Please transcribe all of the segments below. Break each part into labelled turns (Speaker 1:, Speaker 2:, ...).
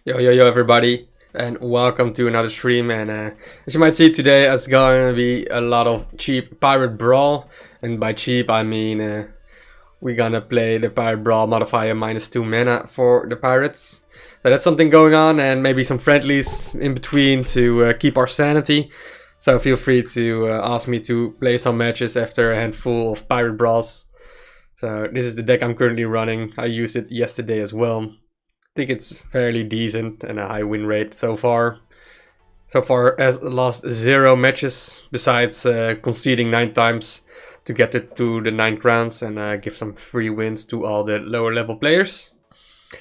Speaker 1: Yo everybody, and welcome to another stream. And as you might see today, it's going to be a lot of cheap Pirate Brawl. And by cheap I mean we're gonna play the Pirate Brawl modifier -2 mana for the Pirates. So that's something going on, and maybe some friendlies in between to keep our sanity. So feel free to ask me to play some matches after a handful of Pirate Brawls. So this is the deck I'm currently running. I used it yesterday as well. I think it's fairly decent and a high win rate so far. So far has lost 0 matches besides conceding 9 times to get it to the 9th rounds and give some free wins to all the lower level players.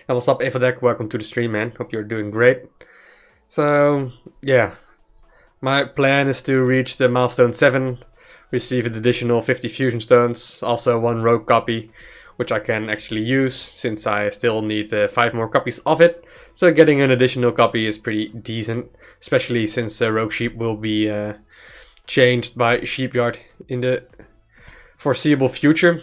Speaker 1: And what's up Evadek, welcome to the stream man, hope you're doing great. So yeah, my plan is to reach the milestone 7, receive an additional 50 fusion stones, also 1 rogue copy, which I can actually use since I still need 5 more copies of it. So getting an additional copy is pretty decent, especially since Rogue Sheep will be changed by Sheepyard in the foreseeable future.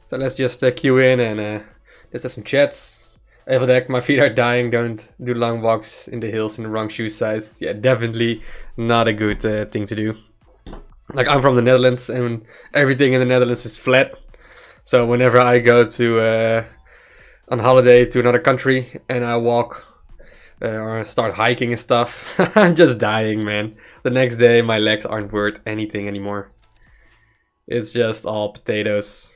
Speaker 1: So let's just queue in and let's have some chats. Evadek, my feet are dying, don't do long walks in the hills in the wrong shoe size. Yeah, definitely not a good thing to do. Like, I'm from the Netherlands and everything in the Netherlands is flat. So whenever I go to on holiday to another country and I walk or start hiking and stuff, I'm just dying, man. The next day my legs aren't worth anything anymore. It's just all potatoes.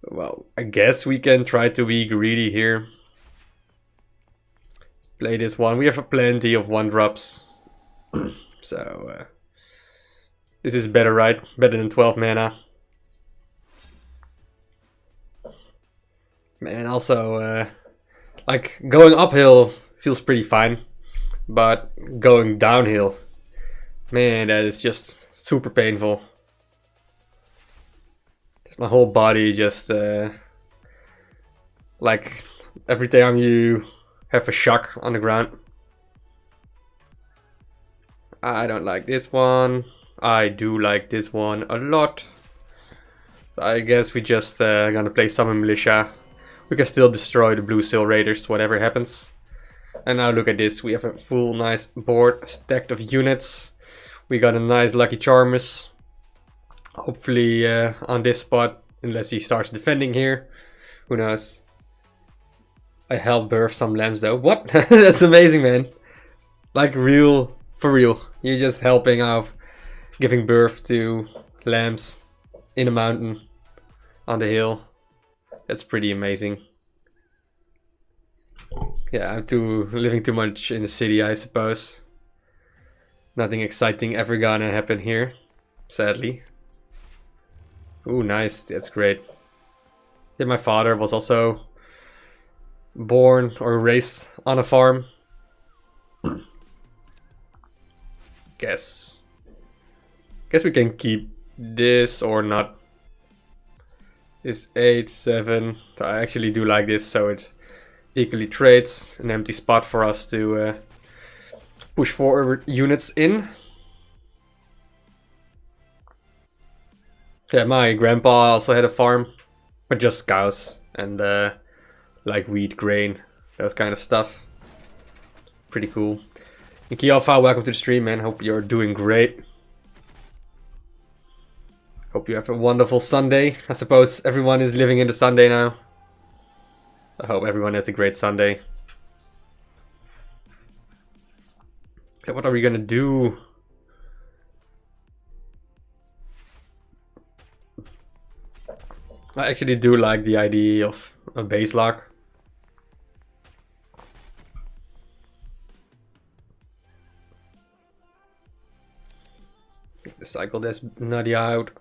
Speaker 1: Well, I guess we can try to be greedy here. Play this one. We have plenty of 1-drops. So this is better, right? Better than 12 mana. Man, also, like, going uphill feels pretty fine. But going downhill, man, that is just super painful. My whole body just, like, every time you have a shock on the ground. I don't like this one. I do like this one a lot. So I guess we just gonna play Summon Militia. We can still destroy the Blue Seal Raiders, whatever happens. And now look at this. We have a full nice board stacked of units. We got a nice Lucky Charmers. Hopefully on this spot, unless he starts defending here. Who knows? I helped birth some lambs though. What? That's amazing, man. Like, for real. You're just helping out. Giving birth to lambs in a mountain on the hill. That's pretty amazing. Yeah, I'm living too much in the city, I suppose. Nothing exciting ever gonna happen here, sadly. Ooh, nice. That's great. Yeah, my father was also born or raised on a farm. Guess we can keep this or not. This 8, 7. I actually do like this, so it equally trades an empty spot for us to push forward units in. Yeah, my grandpa also had a farm, but just cows and like wheat, grain, those kind of stuff. Pretty cool. Nikki Alpha, welcome to the stream, man. Hope you're doing great. Hope you have a wonderful Sunday. I suppose everyone is living in the Sunday now. I hope everyone has a great Sunday. So what are we gonna do? I actually do like the idea of a base lock. Let's cycle this nutty out.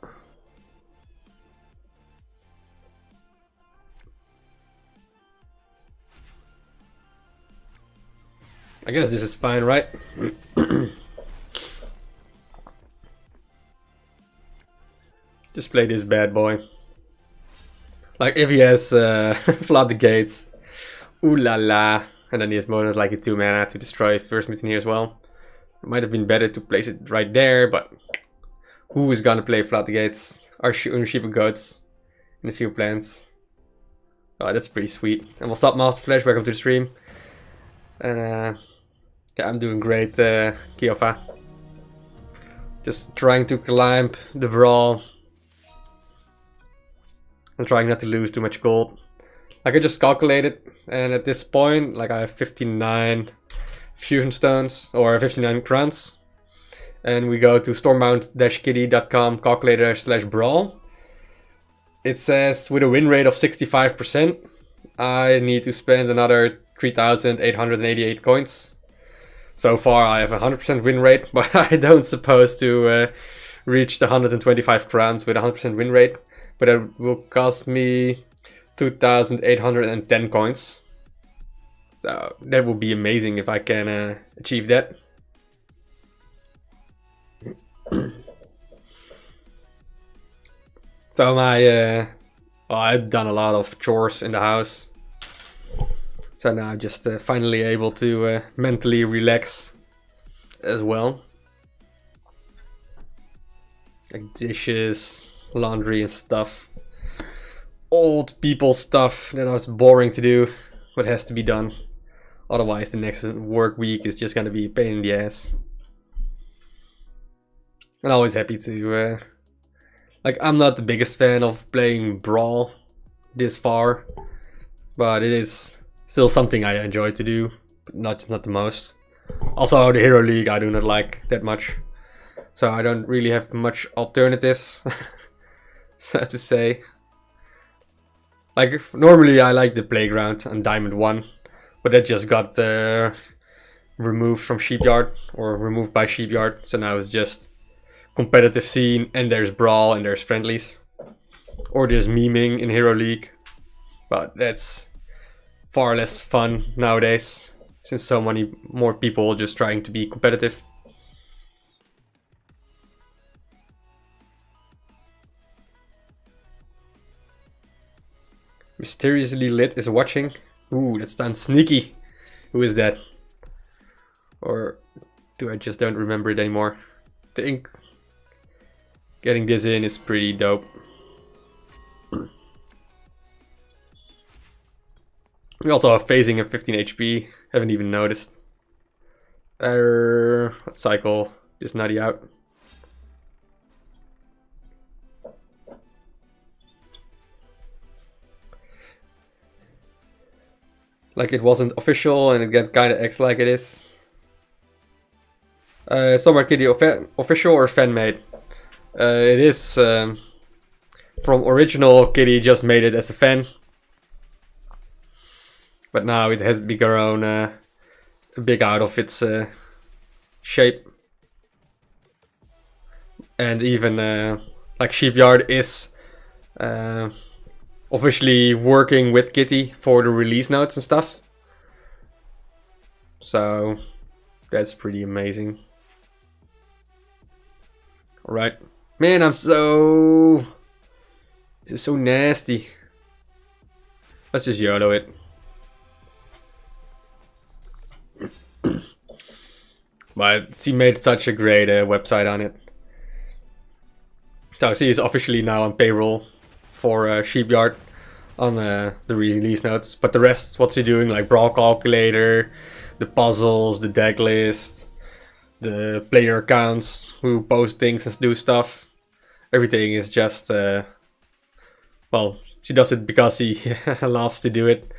Speaker 1: I guess this is fine, right? Just play this bad boy. Like, if he has Flood the Gates, ooh la la, and then he has bonus like a 2 mana to destroy first mutineer as well. It might have been better to place it right there, but who is gonna play Flood the Gates? Our Sheep and Goats in a few plans. Oh, that's pretty sweet. And we'll stop Master Flash. Welcome to the stream. And yeah, I'm doing great, Kiofa. Just trying to climb the brawl. I'm trying not to lose too much gold. Like I just calculated, and at this point, like I have 59 fusion stones or 59 crowns. And we go to stormbound-kitty.com calculator/brawl. It says with a win rate of 65%, I need to spend another 3,888 coins. So far I have a 100% win rate, but I don't suppose to reach the 125 crowns with a 100% win rate. But it will cost me 2,810 coins. So that would be amazing if I can achieve that. So my, I've done a lot of chores in the house. So now I'm just finally able to mentally relax as well. Like dishes, laundry and stuff. Old people stuff that was boring to do, but has to be done. Otherwise the next work week is just gonna be a pain in the ass. I'm always happy to... like, I'm not the biggest fan of playing Brawl this far, but it is still something I enjoy to do, but not the most. Also, the Hero League I do not like that much, so I don't really have much alternatives, so to say. Like, normally I like the Playground on Diamond 1, but that just got removed from Sheepyard, or removed by Sheepyard, so now it's just competitive scene, and there's Brawl and there's Friendlies, or there's memeing in Hero League, but that's far less fun nowadays since so many more people are just trying to be competitive. Mysteriously Lit is watching. Ooh, that sounds sneaky. Who is that? Or do I just don't remember it anymore? I think getting this in is pretty dope. We also have phasing at 15 HP. Haven't even noticed. Let's cycle this nutty out. Like it wasn't official and it got kinda acts like it is. Summer Kitty official or fan made? It is from original. Kitty just made it as a fan, but now it has grown big out of its shape, and even like Sheepyard is officially working with Kitty for the release notes and stuff, so that's pretty amazing. All right. Man, this is so nasty. Let's just YOLO it. But she made such a great website on it. So she is officially now on payroll for Sheepyard on the release notes. But the rest, what's she doing? Like Brawl Calculator, the puzzles, the deck list, the player accounts who post things and do stuff. Everything is just, well, she does it because she loves to do it.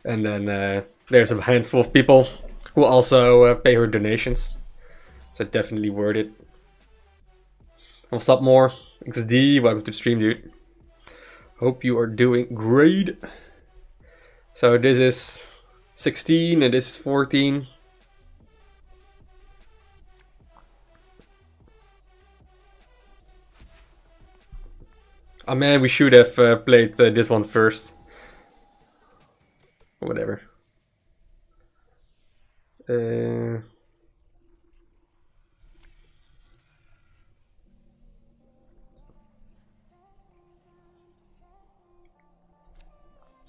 Speaker 1: And then there's a handful of people who also pay her donations. So definitely worth it. I'll stop more. XD, welcome to the stream, dude. Hope you are doing great. So this is 16 and this is 14. Oh man, we should have played this one first. Whatever. Let's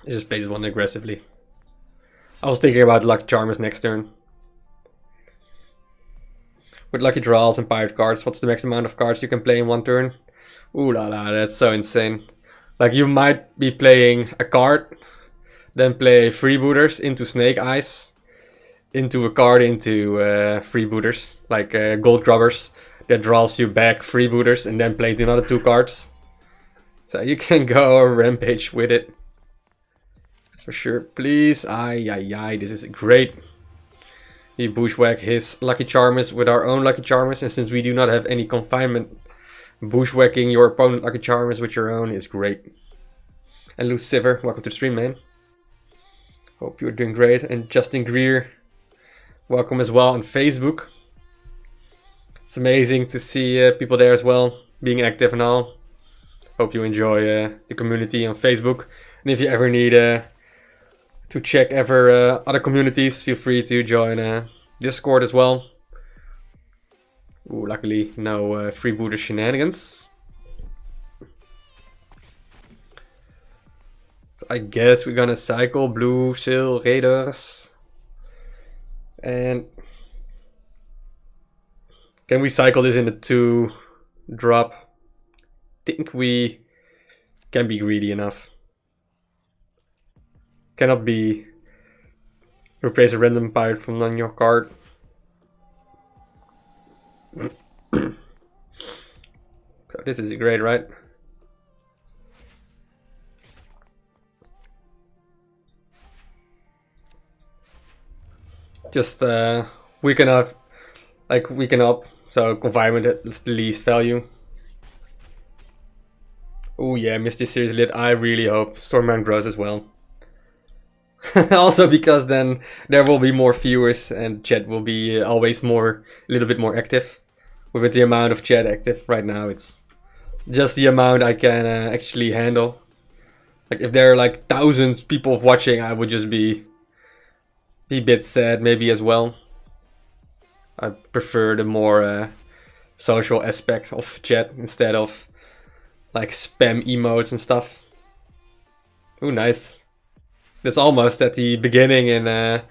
Speaker 1: just play this one aggressively. I was thinking about Lucky Charmers next turn. With Lucky Draws and Pirate cards, what's the max amount of cards you can play in one turn? Ooh la la, that's so insane. Like you might be playing a card then play freebooters into Snake Eyes, into a card into freebooters, like Gold Grubbers, that draws you back freebooters, and then play another 2 cards. So you can go rampage with it. That's for sure. Please. Ay, this is great. We bushwhack his Lucky Charmers with our own Lucky Charmers, and since we do not have any confinement, bushwhacking your opponent Lucky Charmers with your own is great. And Lucifer, welcome to the stream, man. Hope you're doing great. And Justin Greer, welcome as well on Facebook. It's amazing to see people there as well, being active and all. Hope you enjoy the community on Facebook. And if you ever need to check other communities, feel free to join Discord as well. Ooh, luckily no freebooter shenanigans. So I guess we're gonna cycle Blue Sail Raiders. And can we cycle this in a 2 drop? Think we can be greedy enough. Cannot be replace a random pirate from on your card. So this is great, right? Just weaken up, so confinement is the least value. Oh yeah, Misty Series lit. I really hope Stormbound grows as well. Also because then there will be more viewers and chat will be always a little bit more active. With the amount of chat active right now, it's just the amount I can actually handle. Like if there are like thousands people watching, I would just be a bit sad maybe as well. I prefer the more social aspect of chat instead of like spam emotes and stuff. Oh, nice. That's almost at the beginning in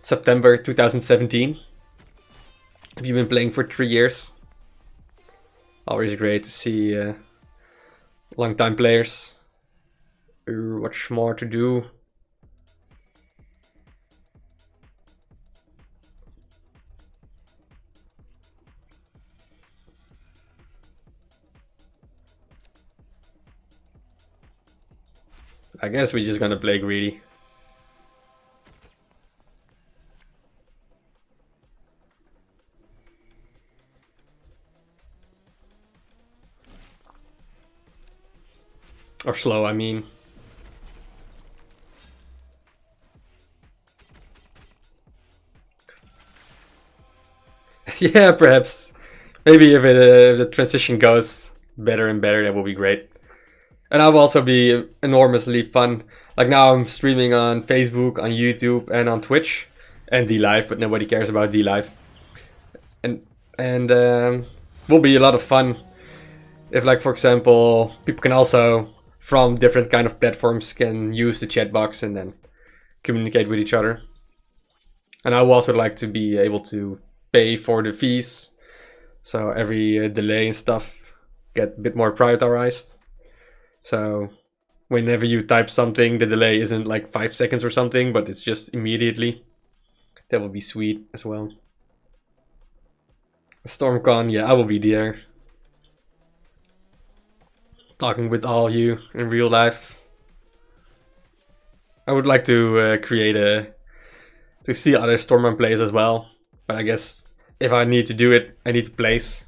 Speaker 1: September 2017. Have you been playing for 3 years? Always great to see long-time players. Much more to do. I guess we're just gonna play greedy. Or slow, I mean. Yeah, perhaps. Maybe if the transition goes better and better, that will be great. And that will also be enormously fun. Like now I'm streaming on Facebook, on YouTube, and on Twitch. And D-Live, but nobody cares about D-Live. And will be a lot of fun. If like, for example, people can also, from different kind of platforms, can use the chat box and then communicate with each other. And I would also like to be able to pay for the fees. So every delay and stuff get a bit more prioritized. So whenever you type something, the delay isn't like 5 seconds or something, but it's just immediately. That would be sweet as well. StormCon, yeah, I will be there. Talking with all you in real life. I would like to to see other Stormbound plays as well. But I guess if I need to do it, I need to place.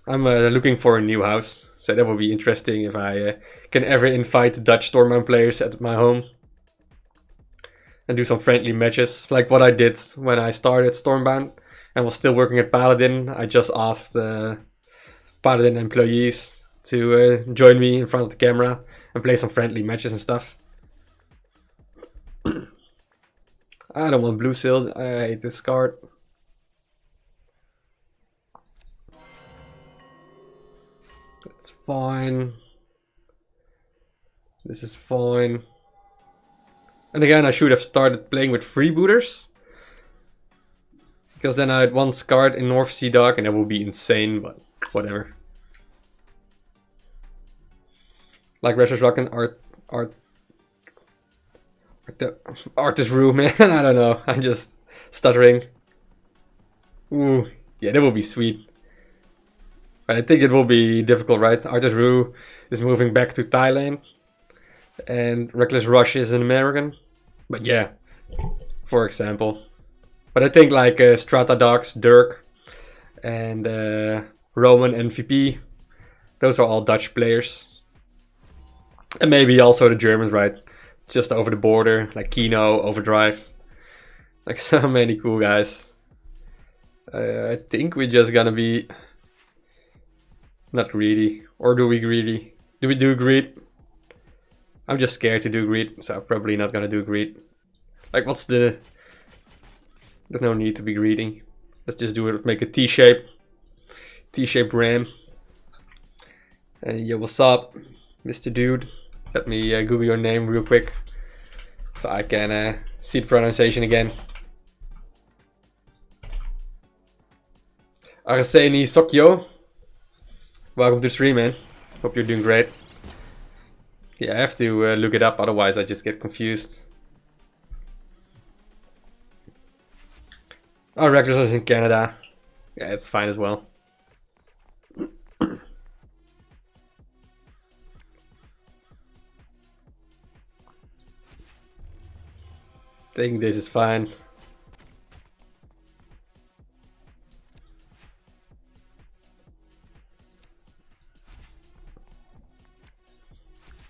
Speaker 1: I'm looking for a new house. So that would be interesting if I can ever invite Dutch Stormbound players at my home. And do some friendly matches. Like what I did when I started Stormbound. And was still working at Paladin. I just asked Paladin employees to join me in front of the camera. And play some friendly matches and stuff. I don't want Blue Sail. I hate this card. It's fine. This is fine. And again, I should have started playing with freebooters. Because then I had one card in North Sea Dog and that would be insane, but whatever. Like Restless Rock and Art The artist room, man. I don't know. I'm just stuttering. Ooh, yeah, that will be sweet. But I think it will be difficult, right? Artist Roo is moving back to Thailand, and Reckless Rush is an American. But yeah, for example. But I think like Strata Dogs, Dirk, and Roman MVP, those are all Dutch players. And maybe also the Germans, right? Just over the border, like Keno, Overdrive. Like so many cool guys. I think we're just gonna be not greedy. Or do we greedy? Do we do greed? I'm just scared to do greed, so I'm probably not gonna do greed. Like what's the... There's no need to be greedy. Let's just do it, make a T-shape. T-shaped ram. Yo, what's up, Mr. Dude? Let me Google your name real quick, so I can see the pronunciation again. Arseni Sokyo. Welcome to the stream, man. Hope you're doing great. Yeah, I have to look it up, otherwise I just get confused. Oh, Reckless is in Canada. Yeah, it's fine as well. I think this is fine.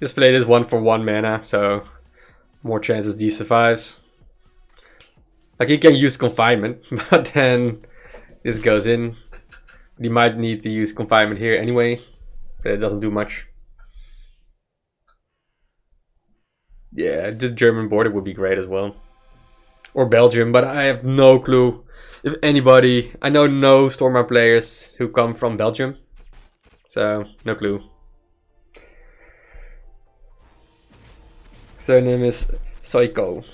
Speaker 1: Just play this 1 for 1 mana, so more chances D survives. Like he can use confinement, but then this goes in. You might need to use confinement here anyway, but it doesn't do much. Yeah, the German border would be great as well. Or Belgium, but I have no clue if anybody... I know no Stormbound players who come from Belgium, so no clue. Surname is Soiko.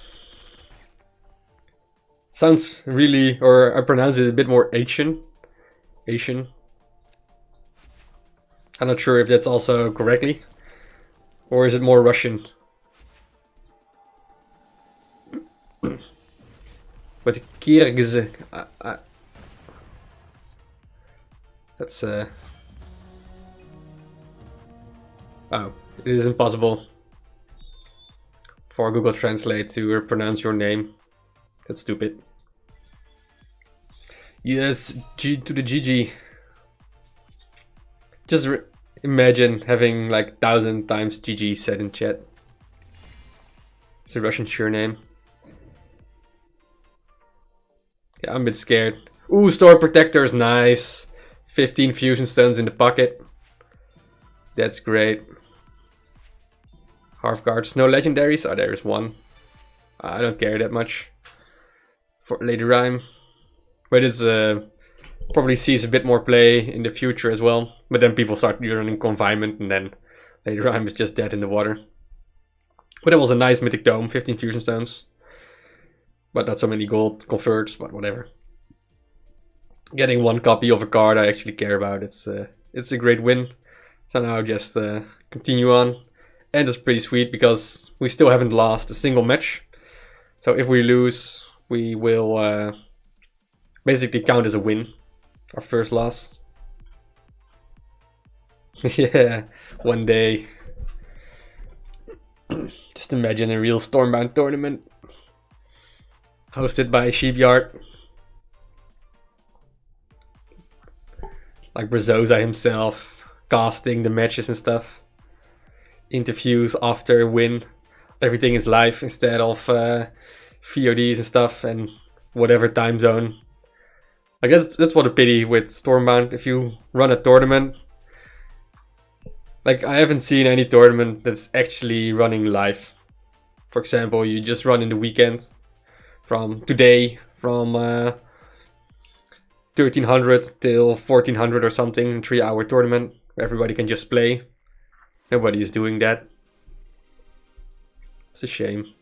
Speaker 1: Sounds really, or I pronounce it a bit more Asian. Asian. I'm not sure if that's also correctly. Or is it more Russian? But Kyrgyz... That's... Oh, it is impossible for Google Translate to pronounce your name. That's stupid. Yes, G to the GG. Just imagine having like 1,000 times GG said in chat. It's a Russian surname. Yeah, I'm a bit scared. Ooh, Storm Protector is nice. 15 fusion stones in the pocket. That's great. Half guards, no legendaries. Oh, there is one. I don't care that much for Lady Rhyme, but it's probably sees a bit more play in the future as well. But then people start running confinement, and then Lady Rhyme is just dead in the water. But that was a nice mythic tome, 15 fusion stones, but not so many gold converts. But whatever. Getting one copy of a card I actually care about. It's a great win. So now just continue on. And it's pretty sweet because we still haven't lost a single match. So if we lose, we will basically count as a win. Our first loss. Yeah, one day. Just imagine a real Stormbound tournament. Hosted by Sheepyard. Like Brazoza himself. Casting the matches and stuff. Interviews after a win. Everything is live instead of VODs and stuff, and whatever time zone. I guess that's what a pity with Stormbound. If you run a tournament, like I haven't seen any tournament that's actually running live. For example, you just run in the weekend from today, from 1300 till 1400 or something, 3-hour tournament where everybody can just play. Nobody is doing that. It's a shame.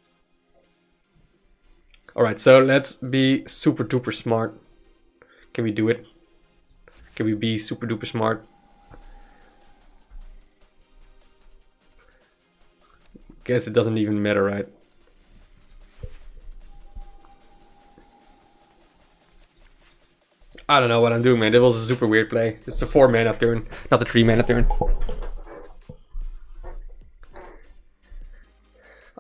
Speaker 1: Alright, so let's be super duper smart. Can we do it? Can we be super duper smart? Guess it doesn't even matter, right? I don't know what I'm doing, man. It was a super weird play. It's a 4-mana turn, not a 3-mana turn.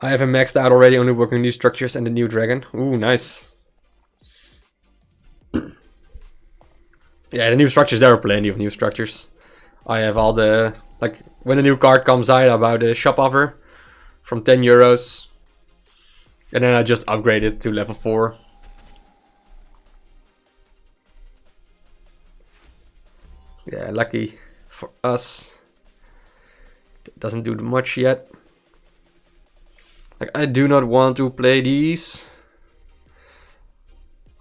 Speaker 1: I have him maxed out already, only working new structures and the new dragon. Ooh, nice. Yeah, the new structures, there are plenty of new structures. I have all the, like, when a new card comes out, I buy the shop offer from 10 euros. And then I just upgrade it to level 4. Yeah, lucky for us. It doesn't do much yet. Like, I do not want to play these.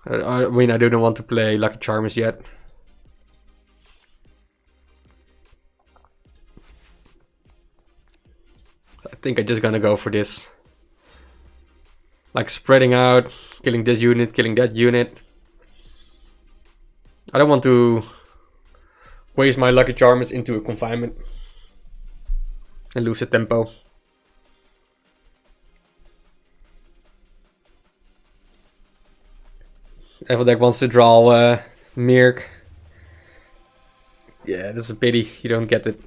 Speaker 1: I mean, I don't want to play Lucky Charms yet. I think I'm just gonna go for this. Like, spreading out, killing this unit, killing that unit. I don't want to waste my Lucky Charms into a confinement and lose the tempo. Evil deck wants to draw Mirk. Yeah, that's a pity. You don't get it.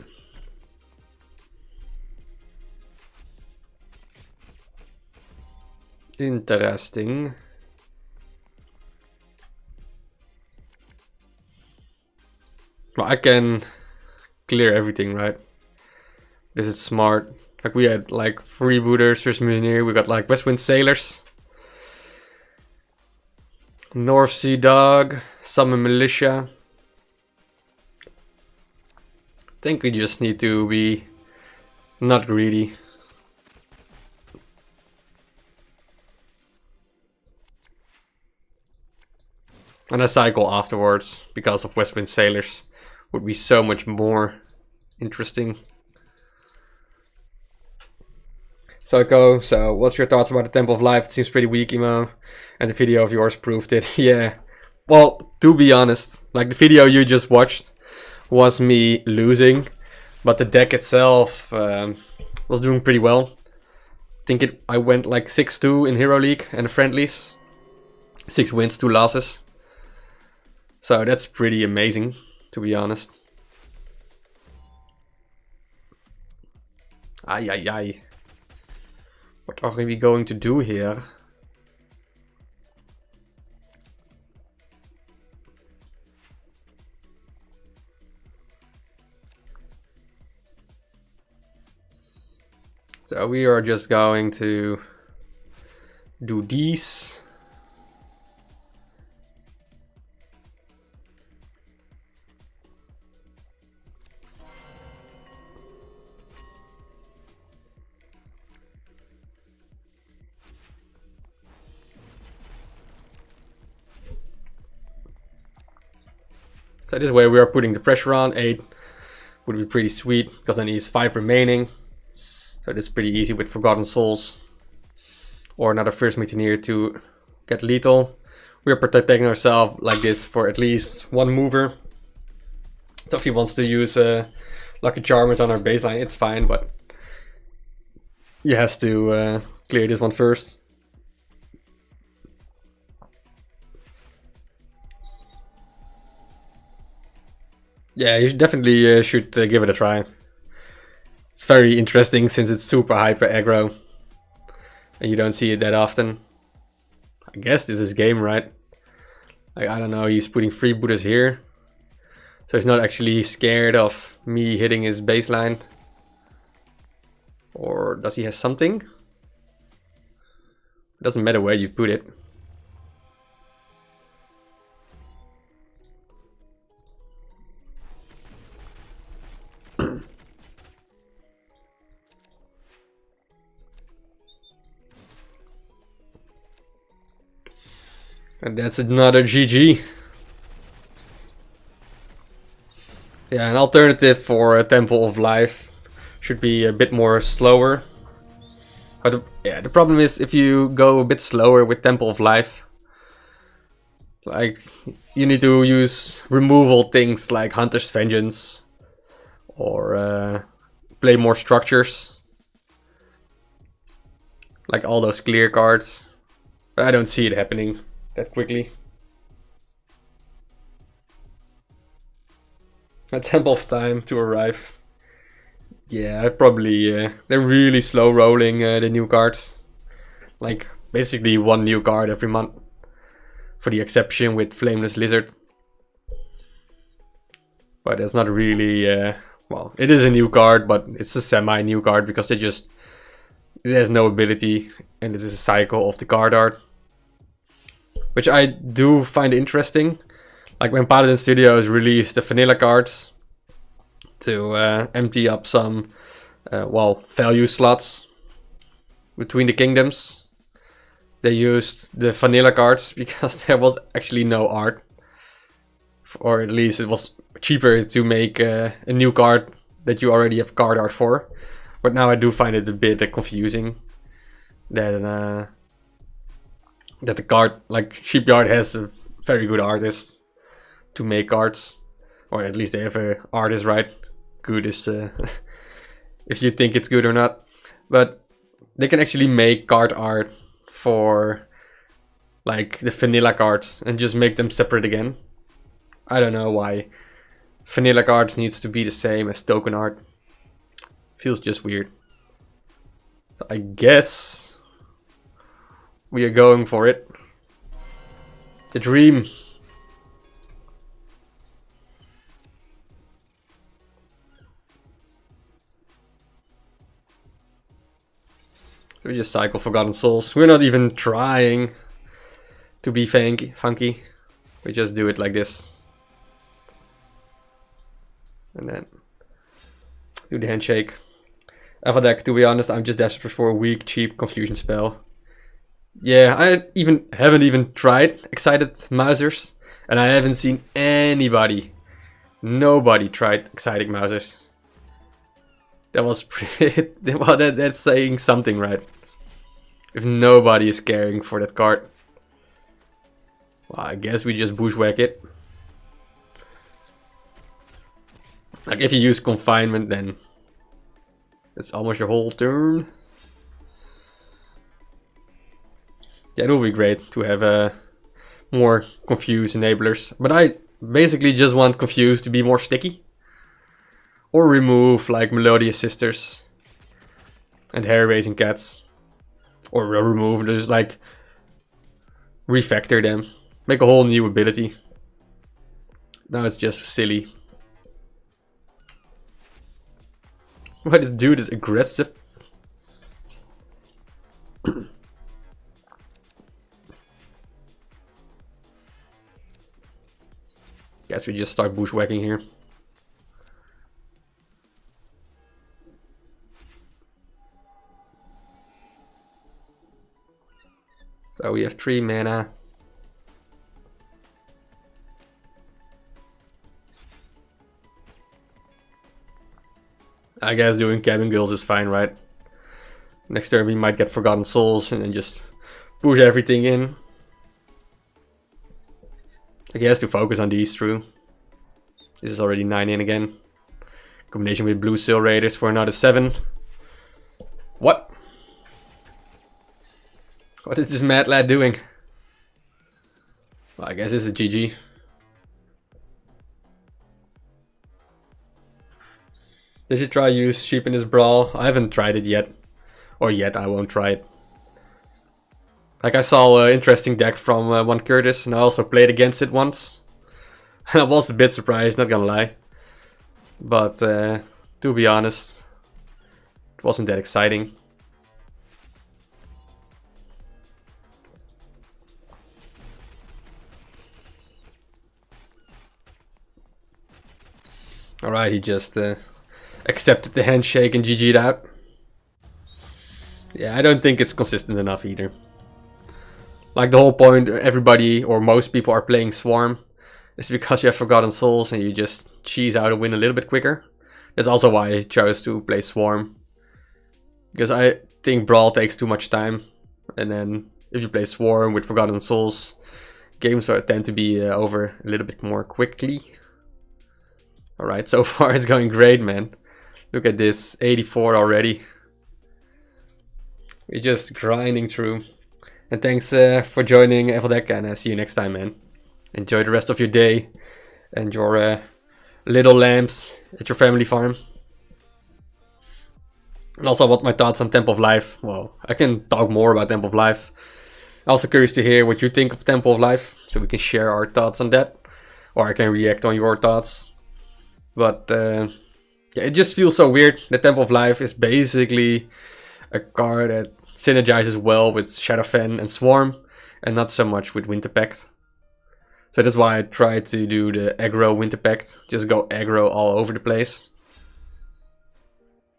Speaker 1: Interesting. Well, I can clear everything, right? This is smart. Like, we had like freebooters, First Mutineer. We got like Westwind Sailors, North Sea Dog, Summon Militia. I think we just need to be not greedy. And a cycle afterwards, because of Westwind Sailors, would be so much more interesting. Psycho, so what's your thoughts about the Temple of Life? It seems pretty weak, Emo. And the video of yours proved it. Yeah. Well, to be honest, like the video you just watched was me losing. But the deck itself was doing pretty well. I think I went like 6-2 in Hero League and the Friendlies. 6 wins, 2 losses. So that's pretty amazing, to be honest. Ay, ay, ay. What are we going to do here? So we are just going to do these. So this way we are putting the pressure on. 8 would be pretty sweet, because then he's 5 remaining. So that's pretty easy with Forgotten Souls. Or another First Mutineer to get lethal. We are protecting ourselves like this for at least 1 mover. So if he wants to use Lucky Charmers on our baseline, it's fine, but he has to clear this one first. Yeah, you definitely should give it a try. It's very interesting since it's super hyper aggro. And you don't see it that often. I guess this is game, right? Like, I don't know, he's putting freebooters here. So he's not actually scared of me hitting his baseline. Or does he have something? It doesn't matter where you put it. And that's another GG. Yeah, an alternative for a Temple of Life should be a bit more slower. But yeah, the problem is if you go a bit slower with Temple of Life, like you need to use removal things like Hunter's Vengeance or play more structures, like all those clear cards. But I don't see it happening that quickly. A tempo of time to arrive. Yeah, I probably they're really slow rolling the new cards. Like basically one new card every month. For the exception with Flameless Lizard. But it's not really well, it is a new card, but it's a semi-new card because it has no ability and it is a cycle of the card art. Which I do find interesting. Like when Paladin Studios released the vanilla cards to empty up some well, value slots between the kingdoms. They used the vanilla cards because there was actually no art. Or at least it was cheaper to make a new card that you already have card art for. But now I do find it a bit confusing that the card, like Shipyard has a very good artist to make cards. Or at least they have an artist, right? Good is if you think it's good or not. But they can actually make card art for like the vanilla cards and just make them separate again. I don't know why vanilla cards needs to be the same as token art. Feels just weird. So I guess we are going for it. The dream. We just cycle Forgotten Souls. We're not even trying to be funky. We just do it like this. And then do the handshake. Alpha deck, to be honest, I'm just desperate for a weak, cheap confusion spell. Yeah, I haven't even tried Excited Mousers. And I haven't seen nobody tried Excited Mousers. That was pretty, well, that's saying something, right? If nobody is caring for that card. Well, I guess we just bushwhack it. Like if you use confinement, then it's almost your whole turn. Yeah, it will be great to have more confused enablers. But I basically just want confused to be more sticky. Or remove like Melodious Sisters and Hair Raising Cats. Or remove, just like refactor them. Make a whole new ability. Now it's just silly. Why this dude is aggressive. Guess we just start bushwhacking here. So we have 3 mana. I guess doing Cabin Girls is fine, right? Next turn we might get Forgotten Souls and then just push everything in. I guess to focus on these through. This is already 9 in again. Combination with Blue Sail Raiders for another 7. What? What is this mad lad doing? Well, I guess this is GG. Did you try use Sheep in this brawl? I haven't tried it yet. Or yet, I won't try it. Like I saw an interesting deck from one Curtis and I also played against it once. And I was a bit surprised, not gonna lie. But to be honest, it wasn't that exciting. Alright, he just accepted the handshake and GG'd out. Yeah, I don't think it's consistent enough either. Like the whole point, everybody or most people are playing Swarm. It's because you have Forgotten Souls and you just cheese out and win a little bit quicker. That's also why I chose to play Swarm. Because I think Brawl takes too much time. And then if you play Swarm with Forgotten Souls, games tend to be over a little bit more quickly. Alright, so far it's going great, man. Look at this, 84 already. We're just grinding through. And thanks for joining Eveldeck and see you next time, man. Enjoy the rest of your day and your little lambs at your family farm. And also what my thoughts on Temple of Life. Well, I can talk more about Temple of Life. Also curious to hear what you think of Temple of Life, so we can share our thoughts on that. Or I can react on your thoughts. But yeah, it just feels so weird. The Temple of Life is basically a card that synergizes well with Shadowfen and Swarm, and not so much with Winter Pact. So that's why I try to do the aggro Winter Pact. Just go aggro all over the place.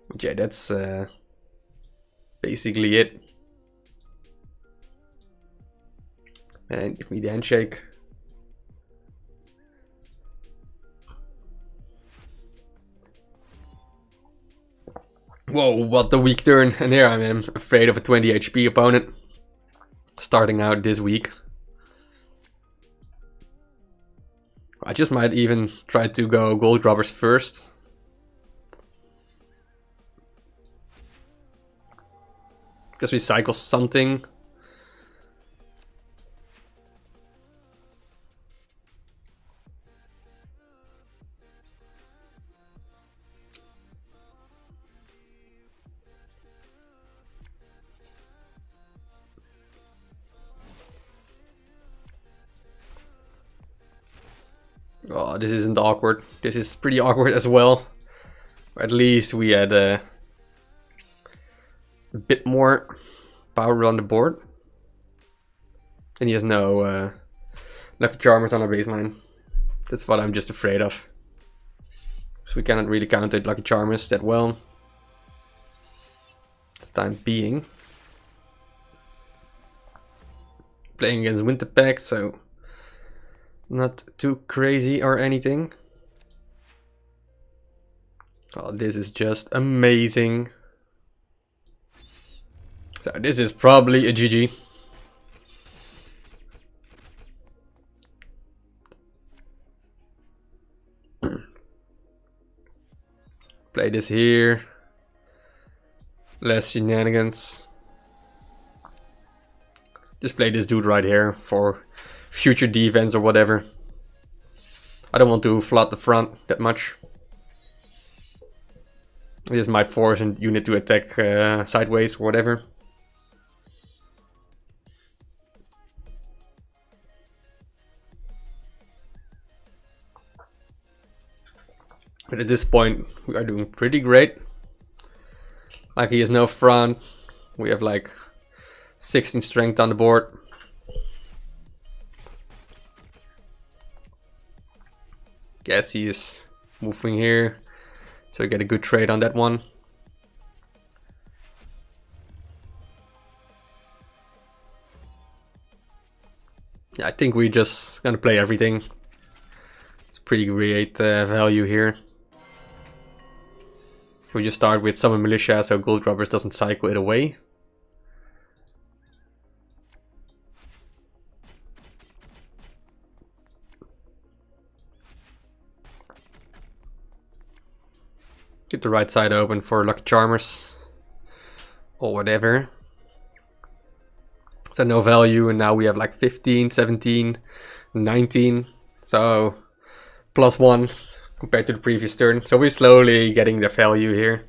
Speaker 1: But yeah, that's basically it. And give me the handshake. Whoa, what a weak turn. And here I am, afraid of a 20 HP opponent. Starting out this week. I just might even try to go gold robbers first. Because we cycle something. Oh, this isn't awkward. This is pretty awkward as well. At least we had a bit more power on the board. And he has no Lucky Charmers on our baseline. That's what I'm just afraid of. So we cannot really counter Lucky Charmers that well. For the time being. Playing against Winter Pact, so not too crazy or anything. Oh, this is just amazing. So this is probably a GG. Play this here. Less shenanigans. Just play this dude right here for future defense or whatever. I don't want to flood the front that much. This might force a unit to attack sideways or whatever. But at this point, we are doing pretty great. Like, he has no front. We have like 16 strength on the board. Guess he is moving here. So we get a good trade on that one. Yeah, I think we just gonna play everything. It's pretty great value here. We just start with Summon Militia, so Gold Robbers doesn't cycle it away. Keep the right side open for Lucky Charmers. Or whatever. So no value, and now we have like 15, 17, 19. So +1 compared to the previous turn. So we're slowly getting the value here.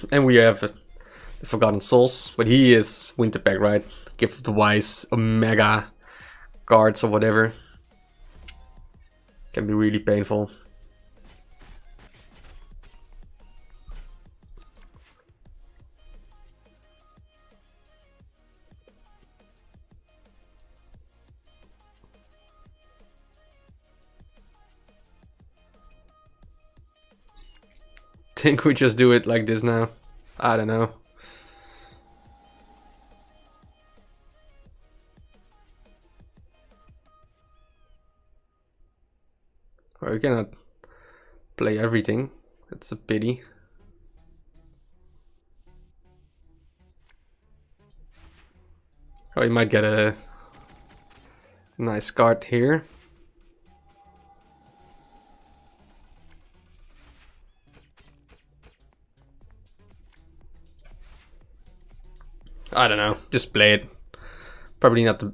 Speaker 1: And we have the Forgotten Souls, but he is Winter Pact, right? Gift of the Wise, Omega cards or whatever. Can be really painful. Think we just do it like this now? I don't know. Well, we cannot play everything. That's a pity. Oh, you might get a nice card here. I don't know, just play it. Probably not the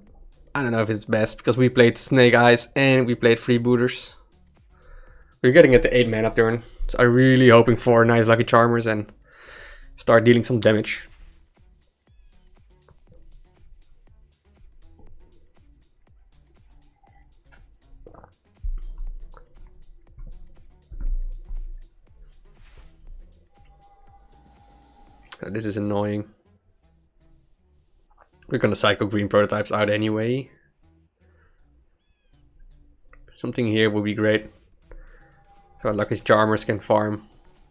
Speaker 1: I don't know if it's best because we played Snake Eyes and we played Freebooters. We're getting at the 8 mana turn, so I'm really hoping for nice Lucky Charmers and start dealing some damage. Oh, this is annoying. We're gonna cycle green prototypes out anyway. Something here would be great. So our Lucky Charmers can farm.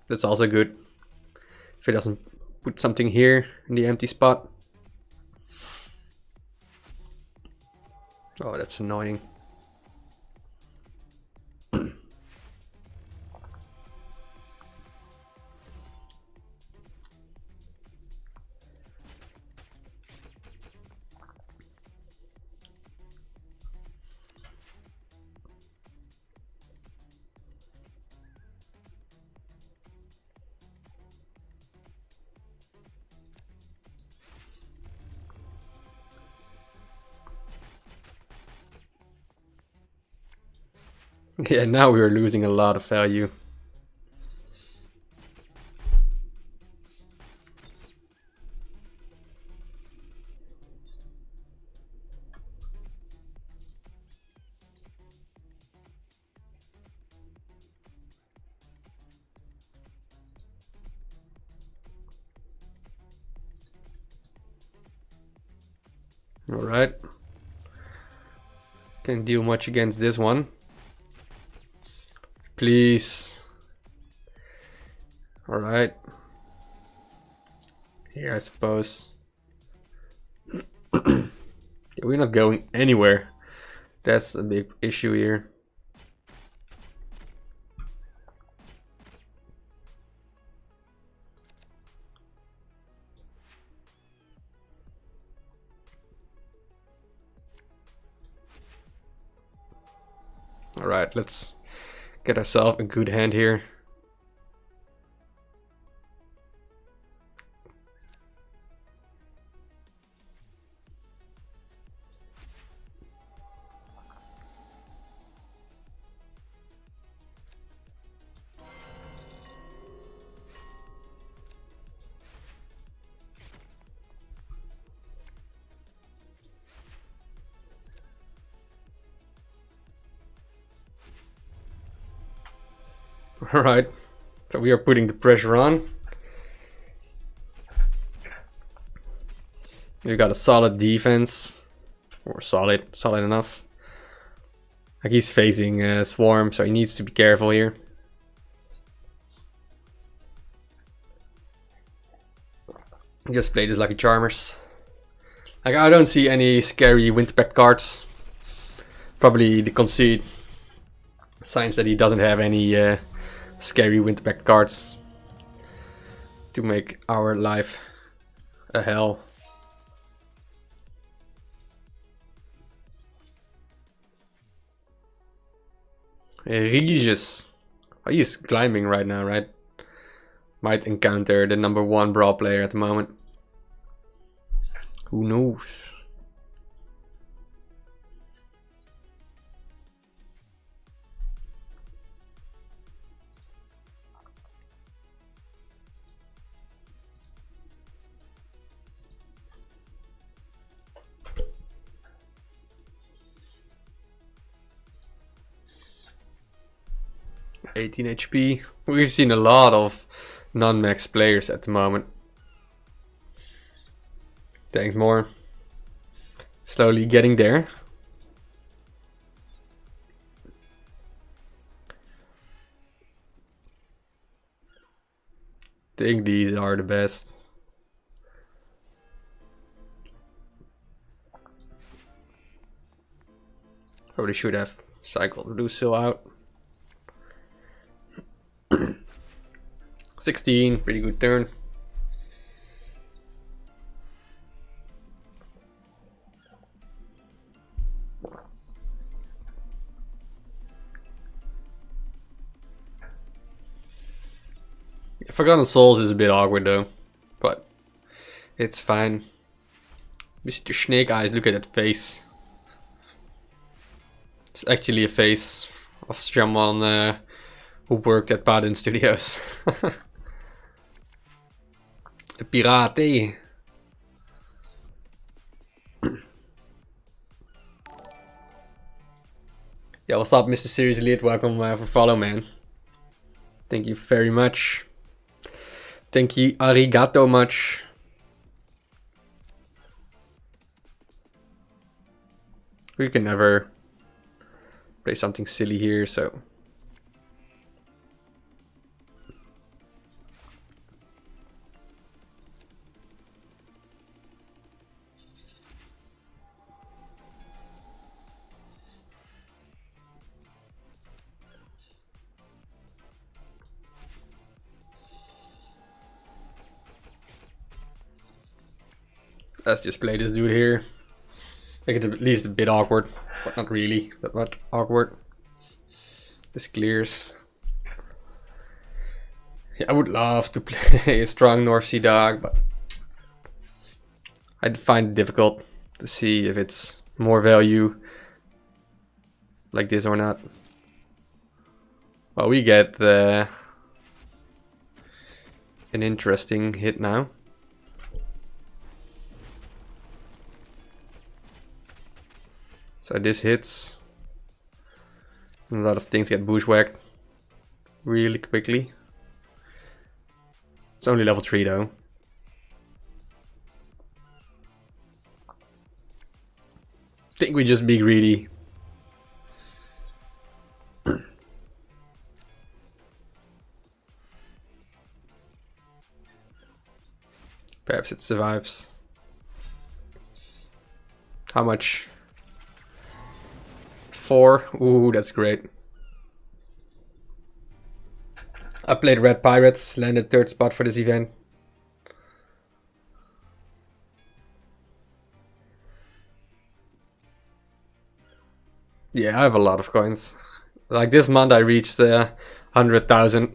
Speaker 1: That's also good. If it doesn't put something here in the empty spot. Oh, that's annoying. Yeah, now we're losing a lot of value. Alright. Can't deal much against this one. Please. Alright. Here, I suppose. Yeah, we're not going anywhere. That's a big issue here. Alright, let's get ourselves a good hand here. Alright, so we are putting the pressure on. We got a solid defense, or solid enough. Like he's facing Swarm, so he needs to be careful here. Just play these Lucky Charmers. Like I don't see any scary Winterpact cards. Probably the conceit signs that he doesn't have any scary Winterpact cards to make our life a hell. Regis. Oh, he's climbing right now, right? Might encounter the #1 Brawl player at the moment. Who knows? (18 HP). We've seen a lot of non-max players at the moment. Thanks, more. Slowly getting there. Think these are the best. Probably should have cycled Lucille out. 16, pretty good turn. Forgotten Souls is a bit awkward though, but it's fine. Mr. Snake Eyes, look at that face. It's actually a face of someone who worked at Paladin Studios. Pirate. Yeah, what's up, Mr. Series Elite? Welcome for follow, man. Thank you very much. Thank you, arigato much. We can never play something silly here, so. Let's just play this dude here. Make it at least a bit awkward, but not really that much awkward. This clears. Yeah, I would love to play a strong North Sea dog, but I'd find it difficult to see if it's more value like this or not. Well, we get an interesting hit now. So this hits. A lot of things get bushwhacked really quickly. It's only level 3 though. Think we just be greedy. Perhaps it survives. How much? 4. Ooh, that's great. I played Red Pirates, landed 3rd spot for this event. Yeah, I have a lot of coins. Like this month I reached 100,000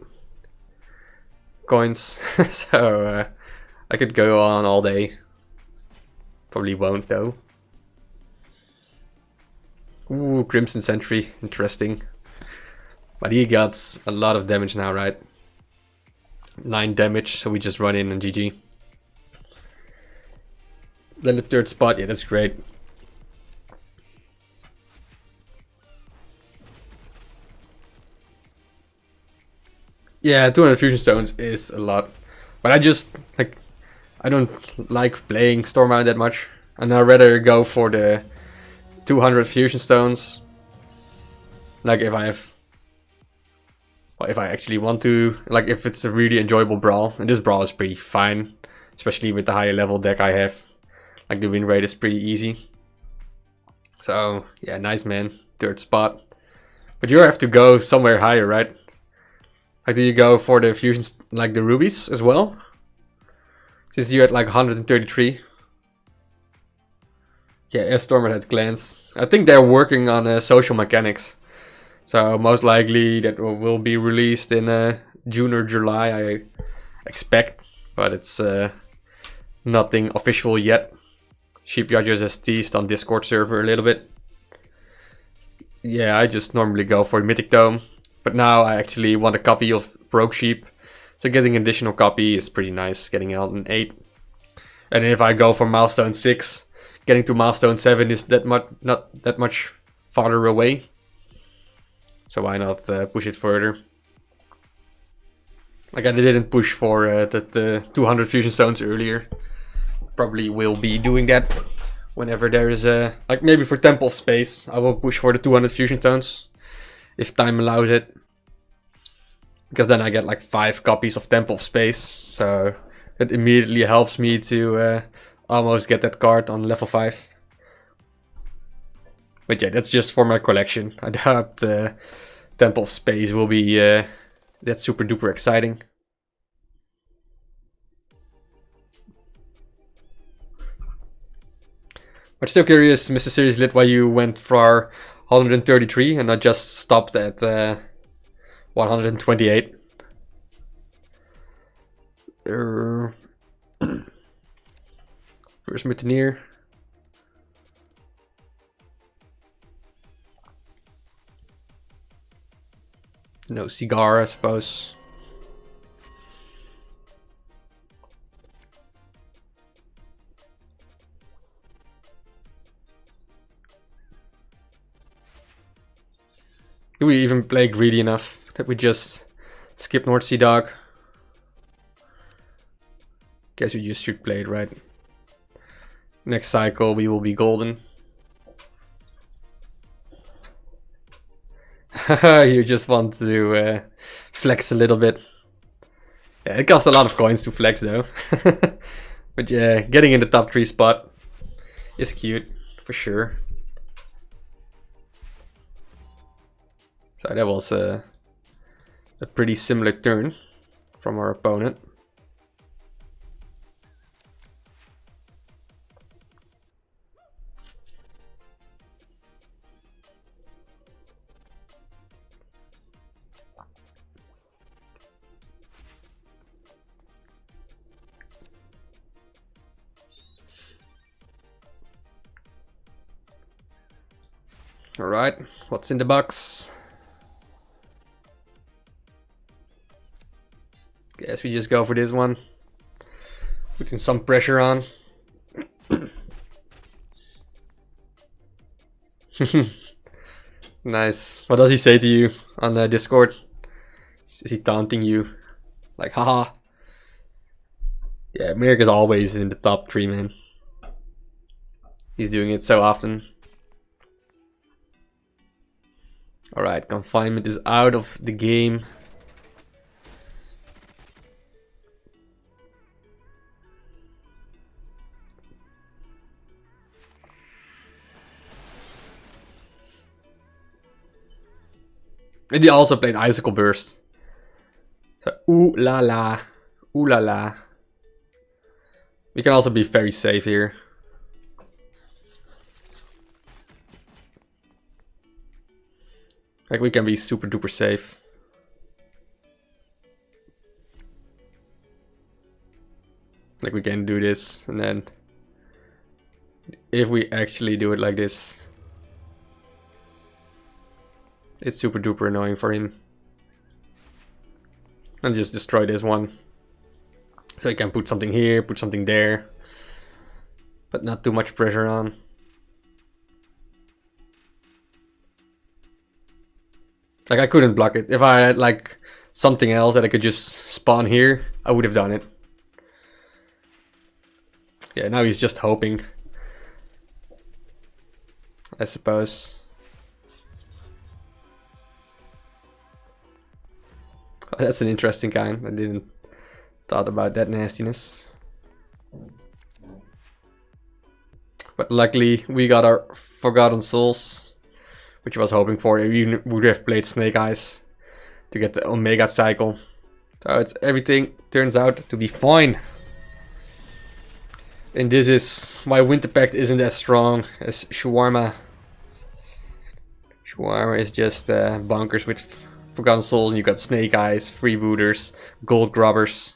Speaker 1: coins. So I could go on all day. Probably won't though. Ooh, Crimson Sentry, interesting. But he got a lot of damage now, right? 9 damage, so we just run in and GG. Then the 3rd spot, yeah, that's great. Yeah, 200 fusion stones is a lot. But I just, like, I don't like playing Stormbound that much. And I'd rather go for the 200 fusion stones. Like if I have, well, if I actually want to, like if it's a really enjoyable brawl. And this brawl is pretty fine, especially with the higher level deck I have. Like the win rate is pretty easy. So yeah, nice man, 3rd spot. But you have to go somewhere higher, right? Like do you go for the fusions, like the rubies as well? Since you had like 133. Yeah, Stormer had clans. I think they're working on social mechanics. So most likely that will be released in June or July, I expect. But it's nothing official yet. Sheepyard just has teased on Discord server a little bit. Yeah, I just normally go for Mythic Tome. But now I actually want a copy of Broke Sheep. So getting an additional copy is pretty nice, getting out an 8. And if I go for Milestone 6, getting to Milestone 7 is not that much farther away. So why not push it further? Like I didn't push for the 200 fusion stones earlier. Probably will be doing that whenever there is a, like maybe for Temple of Space, I will push for the 200 fusion stones if time allows it. Because then I get like 5 copies of Temple of Space, so it immediately helps me to almost get that card on level 5. But yeah, that's just for my collection. I doubt Temple of Space will be that super duper exciting. But still curious, Mr. Series Lit, why you went for 133 and not just stopped at 128. First Mutineer. No cigar, I suppose. Do we even play greedy enough that we just skip North Sea Dog? Guess we just should play it, right? Next cycle we will be golden. You just want to flex a little bit. Yeah, it costs a lot of coins to flex though. But yeah, getting in the top 3 spot is cute, for sure. So that was a pretty similar turn from our opponent. Alright, what's in the box? Guess we just go for this one. Putting some pressure on. Nice. What does he say to you on Discord? Is he taunting you? Like, haha. Yeah, America's always in the top 3, man. He's doing it so often. Alright, confinement is out of the game. And he also played Icicle Burst. So, ooh la la. Ooh la la. We can also be very safe here. Like, we can be super duper safe. Like, we can do this, and then if we actually do it like this, it's super duper annoying for him. And just destroy this one. So he can put something here, put something there, but not too much pressure on. Like, I couldn't block it. If I had like something else that I could just spawn here, I would have done it. Yeah, now he's just hoping, I suppose. Oh, that's an interesting kind. I didn't thought about that nastiness. But luckily we got our Forgotten Souls, which I was hoping for. We would have played Snake Eyes to get the Omega cycle. So everything turns out to be fine. And this is why Winter Pact isn't as strong as Shawarma. Shawarma is just bonkers with Forgotten Souls, and you got Snake Eyes, Freebooters, Gold Grubbers.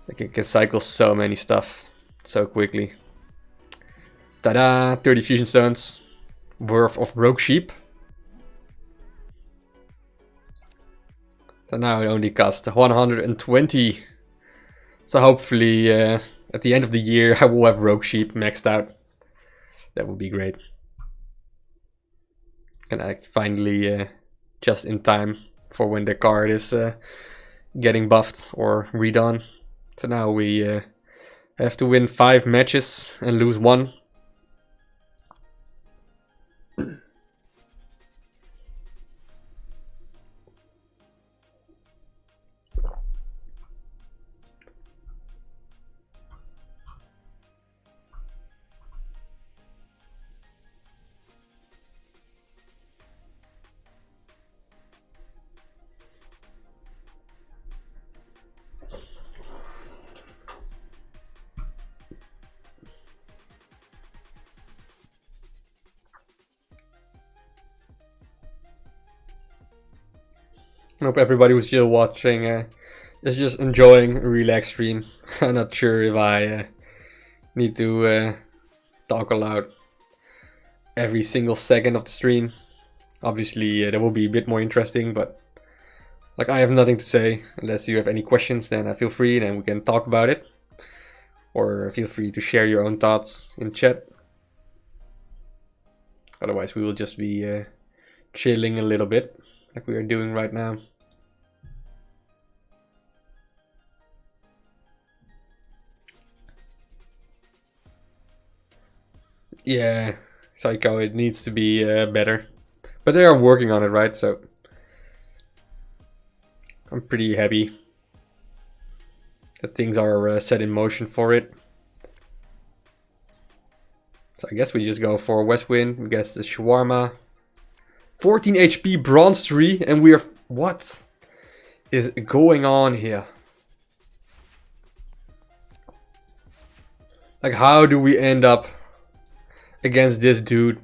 Speaker 1: Like, you can cycle so many stuff so quickly. Ta-da! 30 Fusion Stones worth of Rogue Sheep. So now it only costs 120. So hopefully at the end of the year I will have Rogue Sheep maxed out. That would be great. And I finally just in time for when the card is getting buffed or redone. So now we have to win 5 matches and lose 1. I hope everybody who's still watching is just enjoying a relaxed stream. I'm not sure if I need to talk aloud every single second of the stream. Obviously, that will be a bit more interesting, but like I have nothing to say. Unless you have any questions, then feel free, then we can talk about it. Or feel free to share your own thoughts in chat. Otherwise, we will just be chilling a little bit, like we are doing right now. Yeah, Psycho, it needs to be better. But they are working on it, right? So I'm pretty happy that things are set in motion for it. So I guess we just go for West Wind. We guess the Shawarma. 14 HP Bronze 3, and we are... What is going on here? Like, how do we end up against this dude?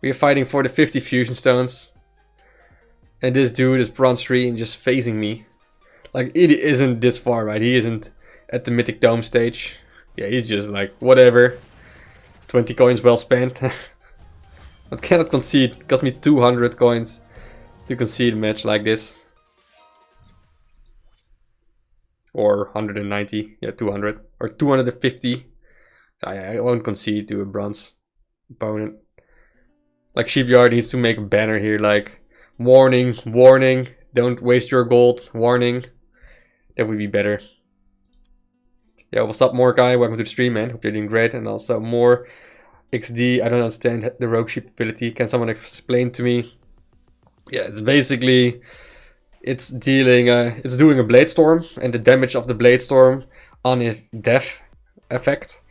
Speaker 1: We are fighting for the 50 fusion stones. And this dude is Bronze 3 and just facing me. Like, it isn't this far, right? He isn't at the Mythic Dome stage. Yeah, he's just like, whatever. 20 coins well spent. I cannot concede. It cost me 200 coins to concede a match like this. Or 190. Yeah, 200. Or 250. So I won't concede to a bronze opponent. Like, Sheepyard needs to make a banner here. Like, warning, warning. Don't waste your gold. Warning. That would be better. Yeah, what's up, Morkai? Welcome to the stream, man. Hope you're doing great. And also more XD. I don't understand the Rogue Sheep ability. Can someone explain to me? Yeah, it's basically... It's dealing... it's doing a Blade Storm. And the damage of the Blade Storm on its death effect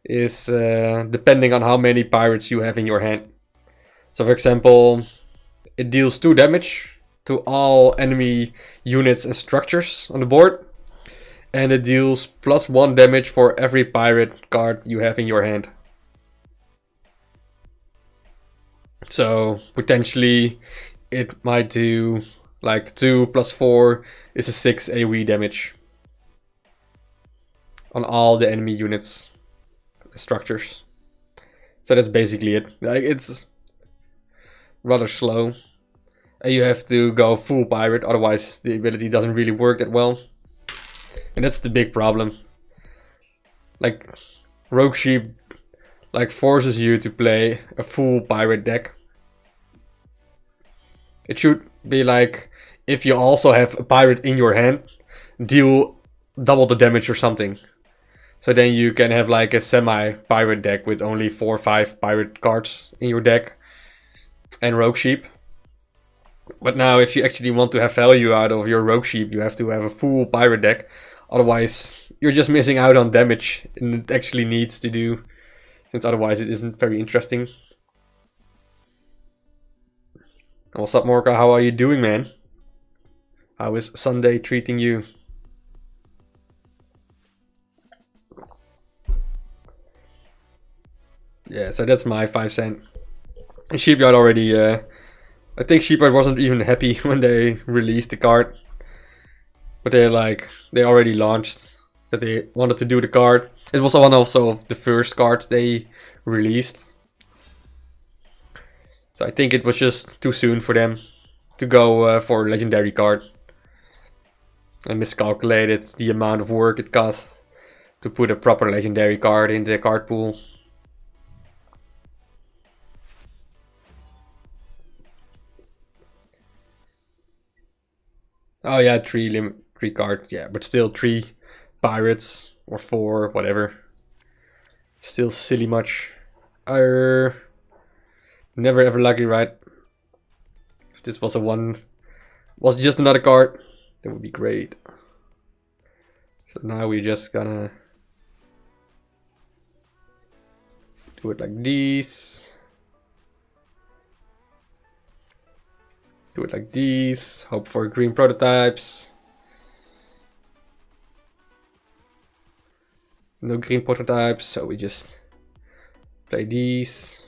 Speaker 1: is depending on how many pirates you have in your hand. So, for example, it deals 2 damage to all enemy units and structures on the board. And it deals +1 damage for every pirate card you have in your hand. So potentially it might do like 2 + 4 is a 6 AoE damage on all the enemy units, structures. So that's basically it. Like, it's rather slow. And you have to go full pirate, otherwise the ability doesn't really work that well. And that's the big problem. Like, Rogue Sheep like forces you to play a full pirate deck. It should be like, if you also have a pirate in your hand, deal double the damage or something. So then you can have like a semi-pirate deck with only 4 or 5 pirate cards in your deck. And Rogue Sheep. But now if you actually want to have value out of your Rogue Sheep, you have to have a full pirate deck. Otherwise, you're just missing out on damage. And it actually needs to do, since otherwise it isn't very interesting. What's up, Morka? How are you doing, man? How is Sunday treating you? Yeah, so that's my 5 cent. And Sheepyard already, I think Sheepyard wasn't even happy when they released the card. But they already launched that they wanted to do the card. It was one also of the first cards they released. So I think it was just too soon for them to go for a legendary card. I miscalculated the amount of work it costs to put a proper legendary card in the card pool. Oh yeah, 3 cards, yeah, but still 3 pirates or 4, whatever. Still silly much. Never ever lucky, right? If this was was just another card, that would be great. So now we're just gonna do it like this. Do it like this. Hope for green prototypes. No green prototypes, so we just play these.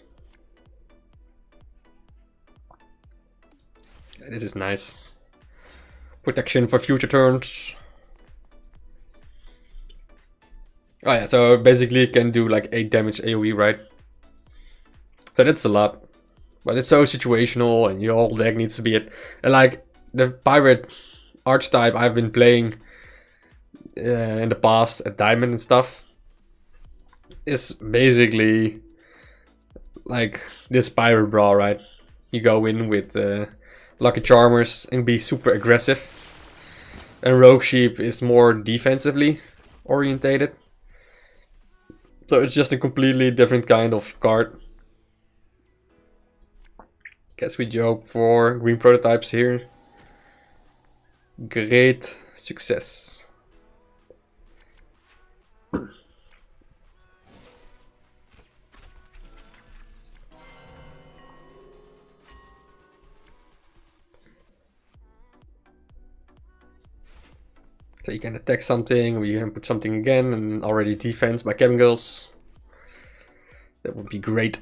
Speaker 1: Yeah, this is nice. Protection for future turns. Oh yeah, so basically it can do like 8 damage AoE, right? So that's a lot. But it's so situational, and your whole deck needs to be it. And like the pirate archetype I've been playing in the past at Diamond and stuff is basically like this Pirate Brawl, right? You go in with Lucky Charmers and be super aggressive. And Rogue Sheep is more defensively orientated. So it's just a completely different kind of card. Guess we hope for green prototypes here. Great success. So you can attack something, or you can put something again, and already defense by Cabin Girls. That would be great.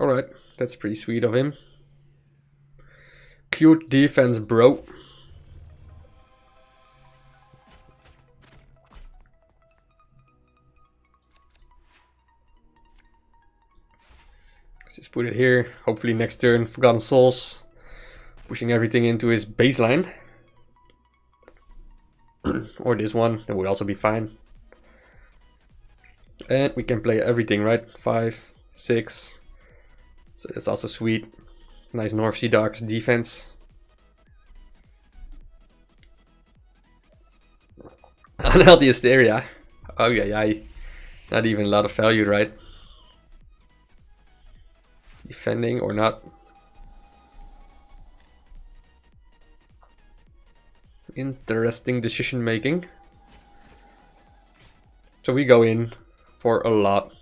Speaker 1: Alright, that's pretty sweet of him. Cute defense, bro. Let's just put it here. Hopefully next turn, Forgotten Souls. Pushing everything into his baseline. Or this one, that would also be fine. And we can play everything, right? 5, 6. So that's also sweet. Nice North Sea Dogs defense. Unhealthy Hysteria. Oh yeah. Not even a lot of value, right? Defending or not. Interesting decision making. So we go in for a lot.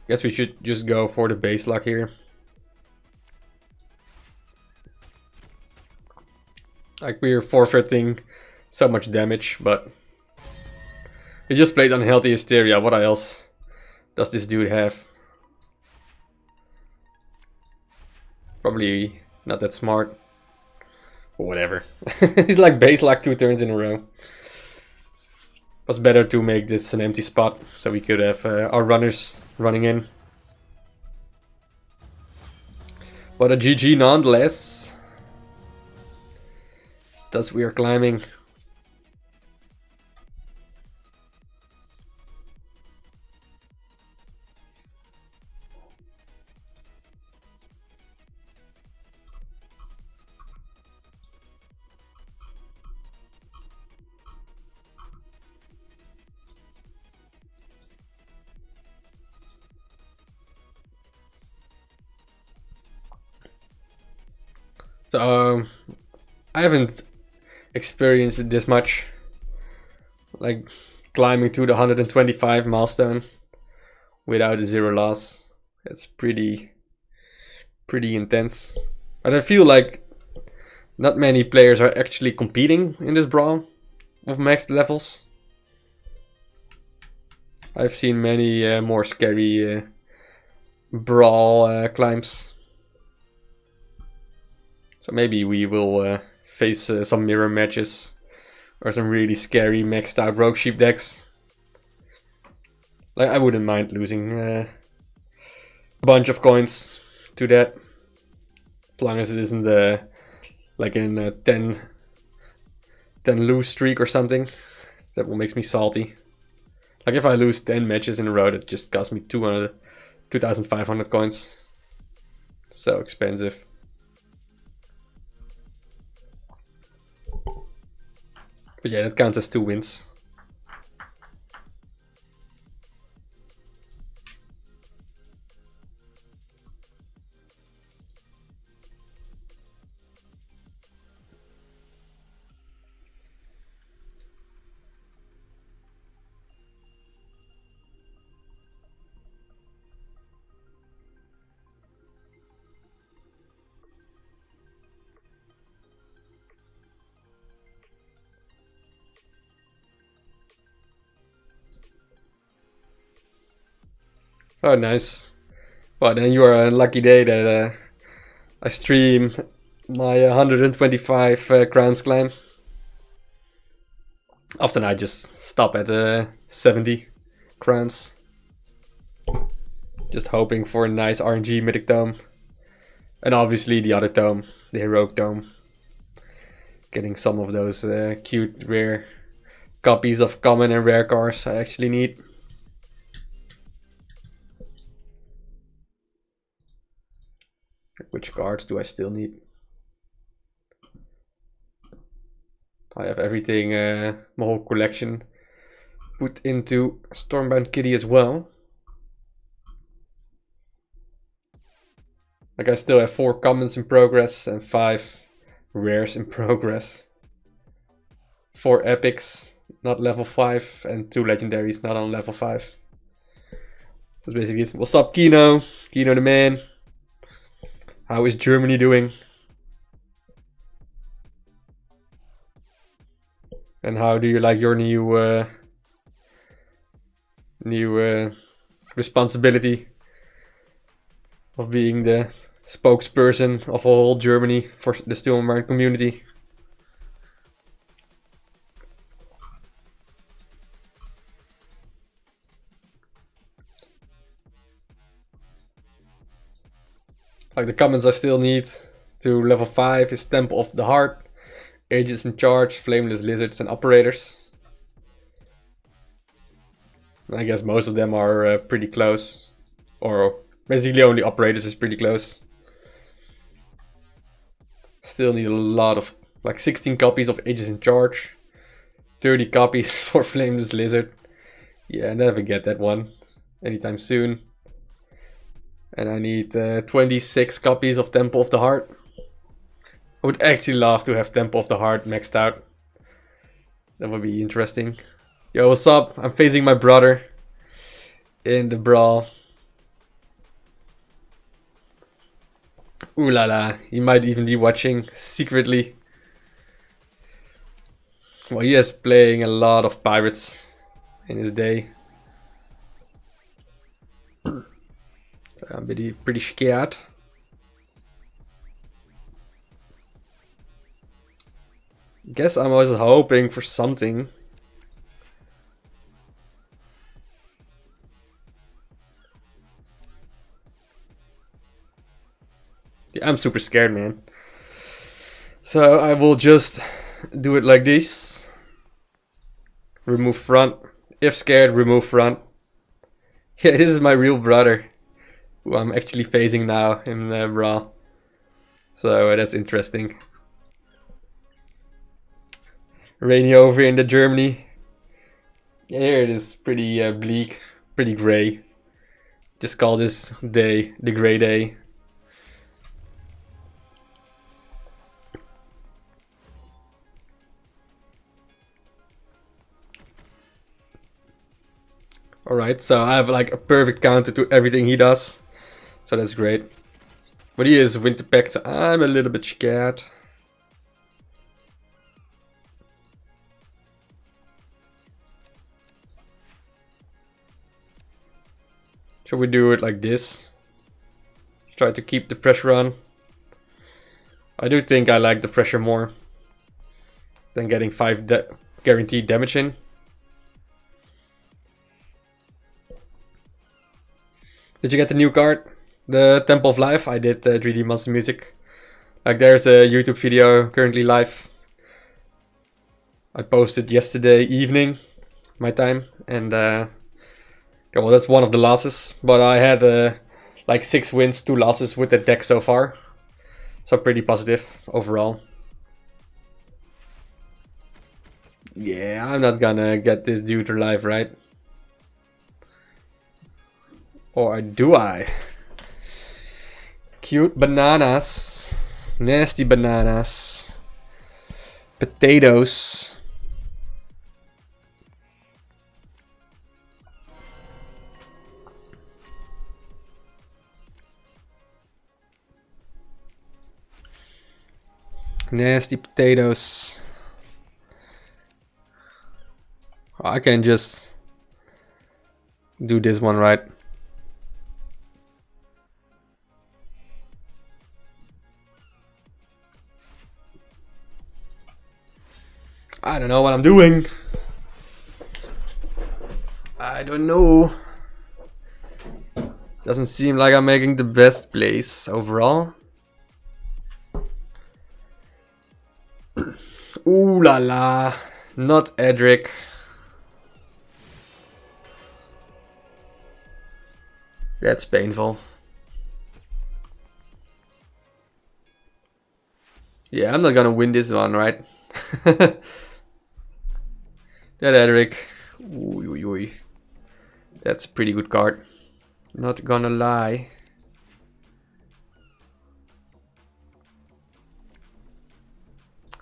Speaker 1: Guess we should just go for the base luck here. Like, we're forfeiting so much damage, but we just played Unhealthy Hysteria. What else does this dude have? Probably not that smart. But whatever. He's like base luck 2 turns in a row. Was better to make this an empty spot, so we could have our runners running in. But a GG nonetheless. Thus we are climbing. So I haven't experienced it this much, like climbing to the 125 milestone without a 0 loss. It's pretty intense. But I feel like not many players are actually competing in this brawl with maxed levels. I've seen many more scary brawl climbs. So maybe we will face some mirror matches or some really scary maxed out Rogue Sheep decks. Like, I wouldn't mind losing a bunch of coins to that, as long as it isn't like in a 10 lose streak or something. That will makes me salty. Like, if I lose 10 matches in a row, that just costs me 2,500 coins. So expensive. But yeah, that counts as 2 wins. Oh, nice. Well, then you are a lucky day that I stream my 125 crowns climb. Often I just stop at 70 crowns. Just hoping for a nice RNG mythic tome. And obviously the other tome, the heroic tome. Getting some of those cute rare copies of common and rare cards I actually need. Which cards do I still need? I have everything, my whole collection put into Stormbound Kitty as well. Like I still have 4 commons in progress and 5 rares in progress. 4 epics, not level 5, and 2 legendaries, not on level 5. That's basically it. What's up, Keno? Keno the man. How is Germany doing? And how do you like your new responsibility of being the spokesperson of all Germany for the Stormbound community? Like the comments I still need to level 5 is Temple of the Heart, Agents in Charge, Flameless Lizards and Operators. I guess most of them are pretty close. Or basically only Operators is pretty close. Still need a lot of, like 16 copies of Agents in Charge. 30 copies for Flameless Lizard. Yeah, I never get that one anytime soon. And I need 26 copies of Temple of the Heart. I would actually love to have Temple of the Heart maxed out. That would be interesting. Yo, what's up? I'm facing my brother in the brawl. Ooh la la, he might even be watching secretly. Well, he is playing a lot of pirates in his day. I'm pretty scared. Guess I'm always hoping for something. Yeah, I'm super scared, man. So I will just do it like this. Remove front. If scared, remove front. Yeah, this is my real brother, who I'm actually facing now in Brawl. So that's interesting. Rainy over in the Germany. Yeah, here it is pretty bleak, pretty gray. Just call this day the gray day. Alright, so I have like a perfect counter to everything he does. So that's great. But he is winter packed, so I'm a little bit scared. Shall we do it like this? Let's try to keep the pressure on. I do think I like the pressure more than getting 5 guaranteed damage in. Did you get the new card? The Temple of Life? I did 3D Monster Music. Like there's a YouTube video currently live. I posted yesterday evening, my time. And well, that's one of the losses. But I had like 6 wins, 2 losses with the deck so far. So pretty positive overall. Yeah, I'm not gonna get this dude alive, right? Or do I? Cute bananas. Nasty bananas. Potatoes. Nasty potatoes. I can just do this one, right? I don't know what I'm doing. I don't know. Doesn't seem like I'm making the best plays overall. Ooh la la. Not Edric. That's painful. Yeah, I'm not gonna win this one, right? That Edric. Ooh. That's a pretty good card. Not gonna lie.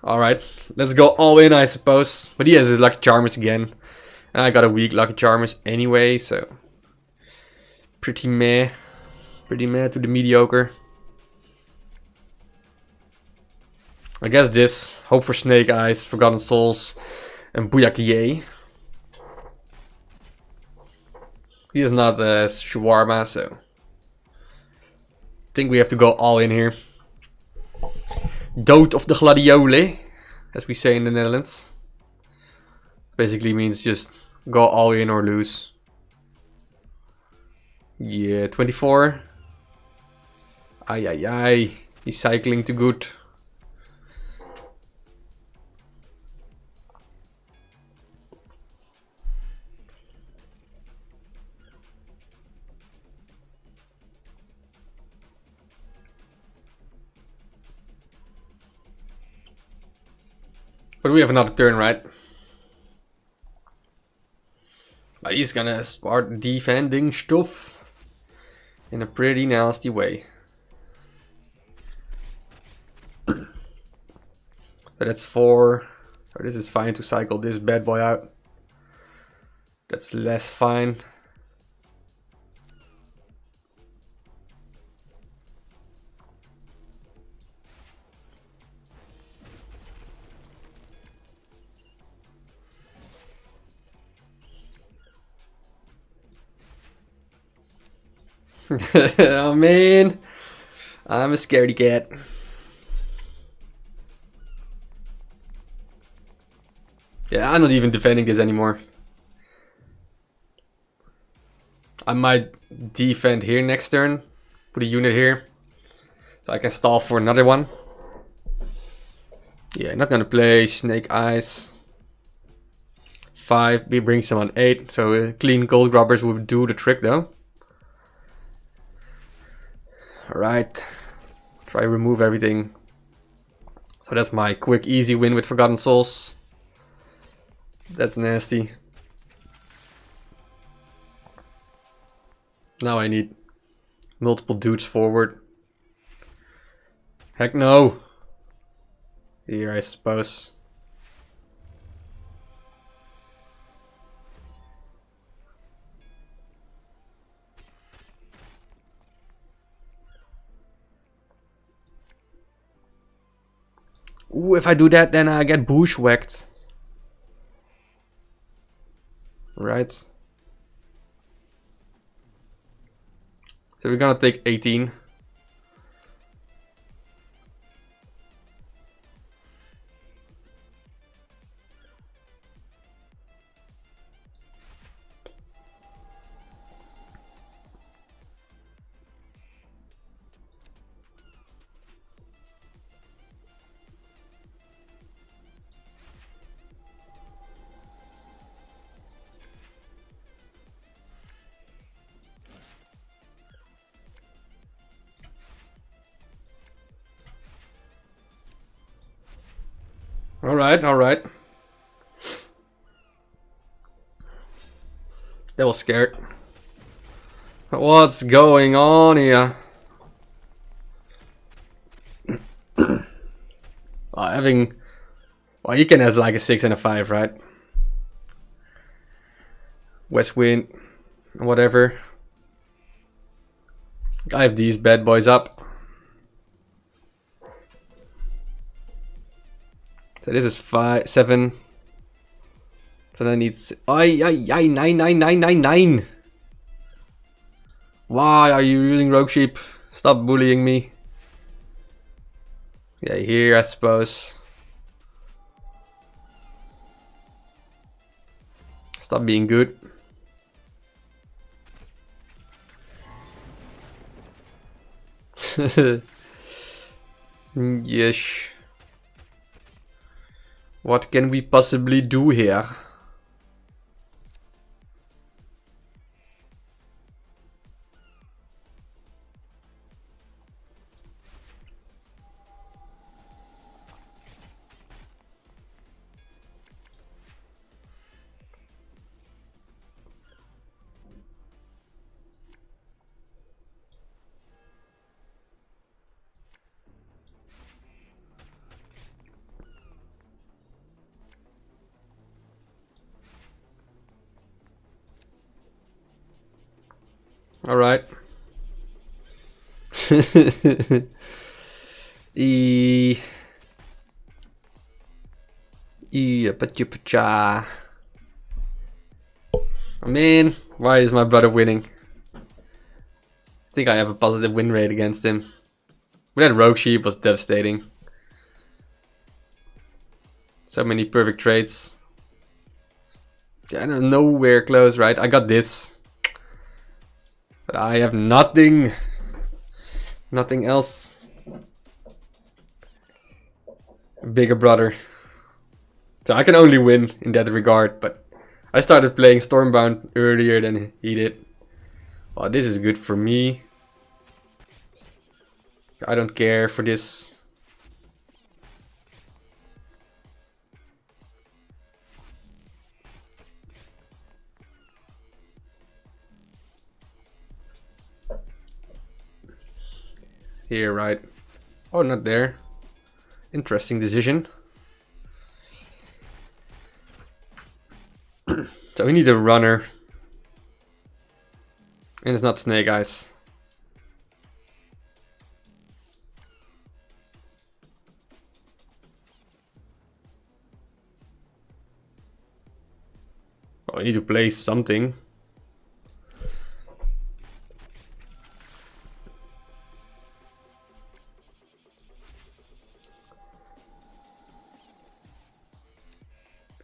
Speaker 1: Alright, let's go all in, I suppose. But he has his Lucky Charmers again. And I got a weak Lucky Charmers anyway, so... Pretty meh. Pretty meh to the mediocre. I guess this. Hope for Snake Eyes, Forgotten Souls, and Bouyakier. He is not a shawarma, so... I think we have to go all in here. Dood of the Gladiole, as we say in the Netherlands. Basically means just go all in or lose. Yeah, 24. Ay. He's cycling too good. But we have another turn, right? But he's gonna start defending stuff in a pretty nasty way. So that's 4. So this is fine to cycle this bad boy out. That's less fine. Oh man, I'm a scaredy cat. Yeah, I'm not even defending this anymore. I might defend here next turn. Put a unit here. So I can stall for another one. Yeah, not gonna play Snake Eyes. 5, we bring someone 8. So clean gold grubbers would do the trick though. Alright, try remove everything. So that's my quick easy win with Forgotten Souls. That's nasty. Now I need multiple dudes forward. Heck no. Here I suppose. Ooh, if I do that, then I get bushwhacked. Right. So we're gonna take 18. Alright. That was scared. What's going on here? Well, you can have like a 6 and a 5, right? West Wind, whatever. I have these bad boys up. So this is 5, 7. So that needs 9. Why are you using Rogue Sheep? Stop bullying me. Yeah, here I suppose. Stop being good. Yes. What can we possibly do here? All right. Man, why is my brother winning? I think I have a positive win rate against him. But that rogue sheep was devastating. So many perfect traits. Yeah, nowhere close, right? I got this. But I have nothing. Nothing else. Bigger brother. So I can only win in that regard, but I started playing Stormbound earlier than he did. Well, this is good for me. I don't care for this. Here, right? Oh, not there. Interesting decision. So we need a runner. And it's not Snake Eyes. Oh, I need to play something.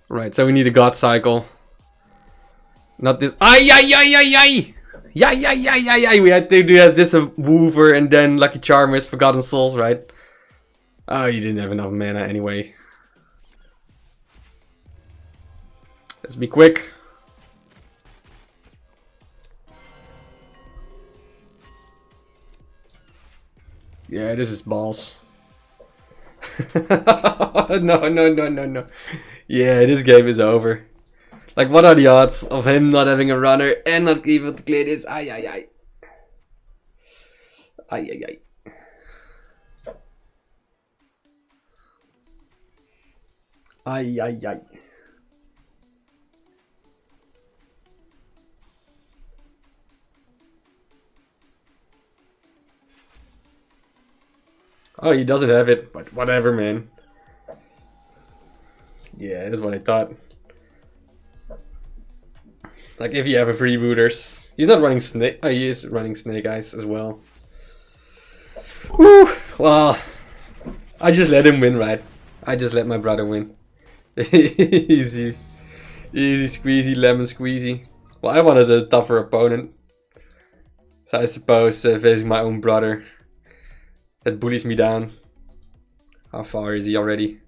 Speaker 1: Right, so we need a God Cycle. Not this. Ay, ay, ay, ay, ay! Yeah, yeah, yeah, yeah, yeah. We had to do this a Woover and then Lucky Charmers, Forgotten Souls, right? Oh, you didn't have enough mana anyway. Let's be quick. Yeah, this is balls. No, no, no, no, no. Yeah, this game is over. Like, what are the odds of him not having a runner and not able to clear this? Ay, ay, ay. Ay, ay, ay. Ay, ay, ay. Oh, he doesn't have it, but whatever, man. Yeah, that's what I thought. Like, if you have a freebooters. He's not running Snake. Oh, he is running Snake Eyes as well. Woo! Well, I just let him win, right? I just let my brother win. Easy. Easy squeezy, lemon squeezy. Well, I wanted a tougher opponent. So I suppose facing my own brother. That bullies me down. How far is he already?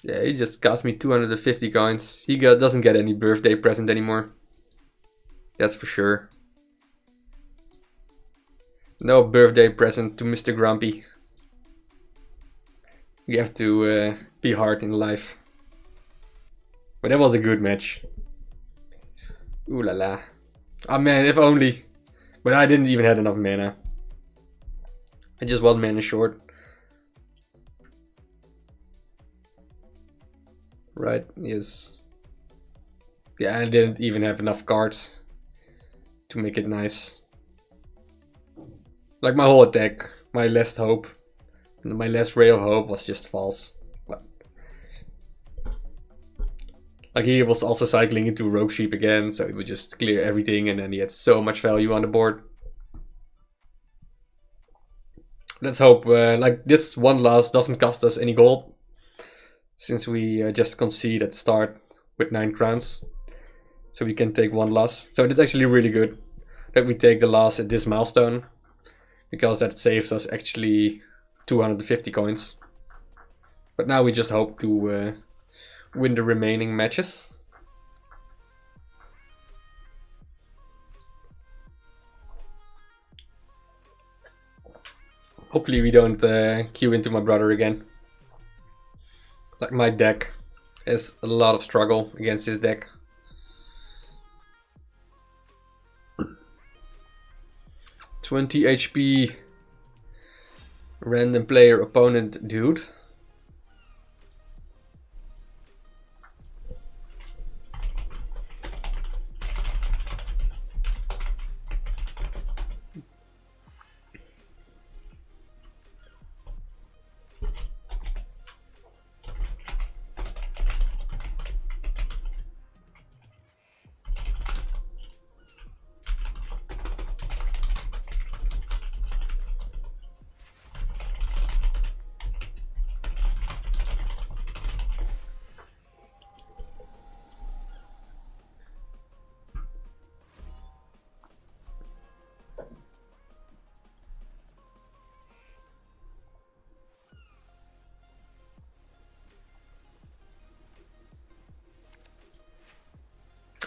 Speaker 1: Yeah, he just cost me 250 coins. He doesn't get any birthday present anymore. That's for sure. No birthday present to Mr. Grumpy. You have to be hard in life. But that was a good match. Ooh la la. Oh man, if only. But I didn't even have enough mana. I just 1 mana short. Right, yes. Yeah, I didn't even have enough cards to make it nice. Like my whole attack, my last hope, my last ray of hope was just false. But like he was also cycling into Rogue Sheep again, so he would just clear everything and then he had so much value on the board. Let's hope like this one loss doesn't cost us any gold, since we just concede at the start with 9 crowns. So we can take one loss. So it's actually really good that we take the loss at this milestone, because that saves us actually 250 coins. But now we just hope to win the remaining matches. Hopefully we don't queue into my brother again. Like, my deck has a lot of struggle against his deck. $20 HP random player opponent dude.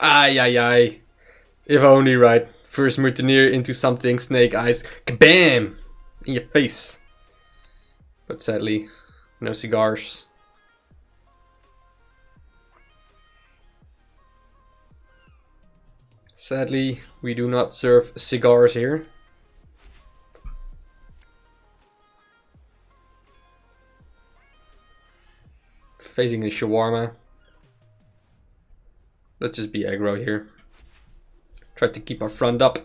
Speaker 1: Ay, ay, ay. If only, right? First mutineer into something, snake eyes. Kabam! In your face. But sadly, no cigars. Sadly, we do not serve cigars here. Facing a shawarma. Let's just be aggro here. Try to keep our front up.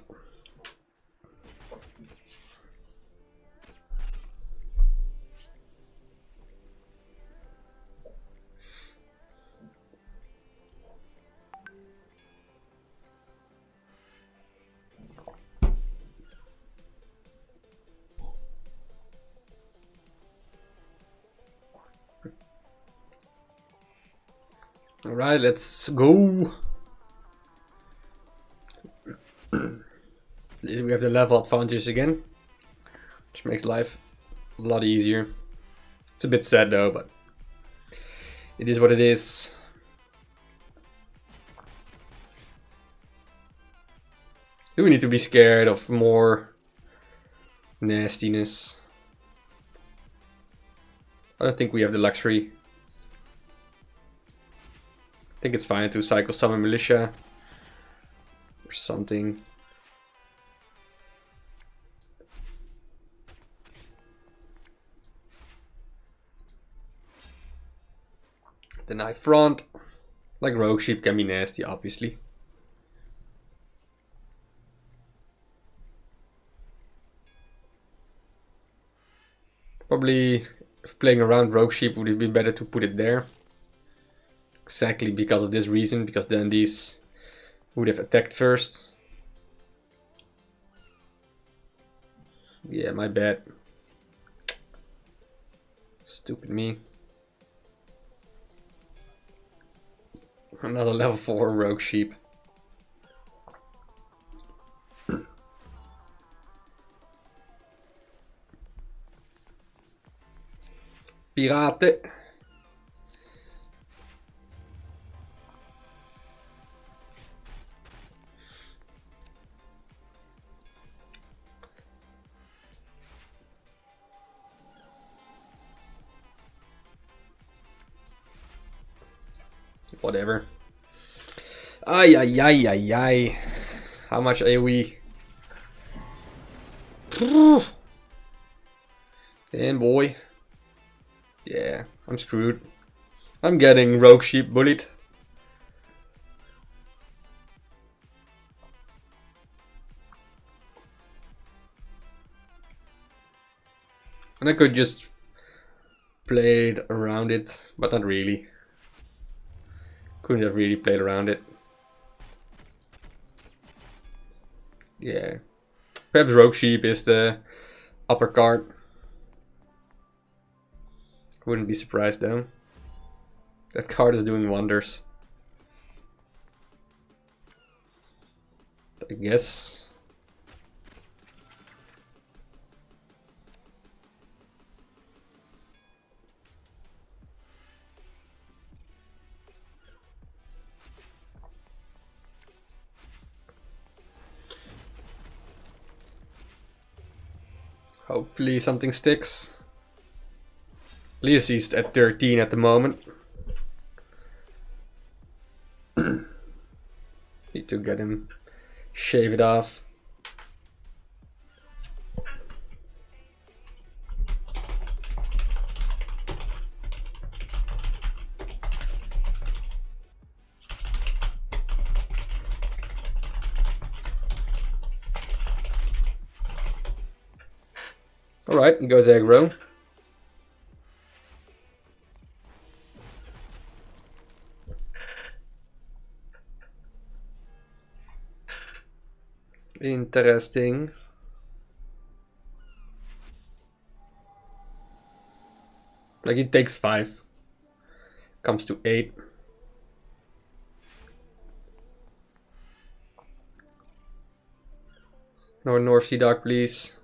Speaker 1: Alright, let's go. We have the level advantage again, which makes life a lot easier. It's a bit sad though, but it is what it is. Do we need to be scared of more nastiness? I don't think we have the luxury. I think it's fine to cycle summon militia or something. The knife front, like rogue sheep, can be nasty, obviously. Probably, if playing around rogue sheep, would it be better to put it there? Exactly because of this reason, because then these would have attacked first. Yeah, my bad. Stupid me. Another level 4 rogue sheep. Pirate. Whatever. Ay, ay, ay, ay, ay. How much AoE? Damn, boy. Yeah, I'm screwed. I'm getting rogue sheep bullied. And I could just play around it, but not really. Couldn't have really played around it. Yeah. Perhaps rogue sheep is the upper card. Wouldn't be surprised though. That card is doing wonders. I guess. Hopefully something sticks. At least he's at 13 at the moment. Need to get him, shave it off. Alright, he goes aggro. Interesting. Like he takes 5. Comes to 8. No North Sea Dog, please.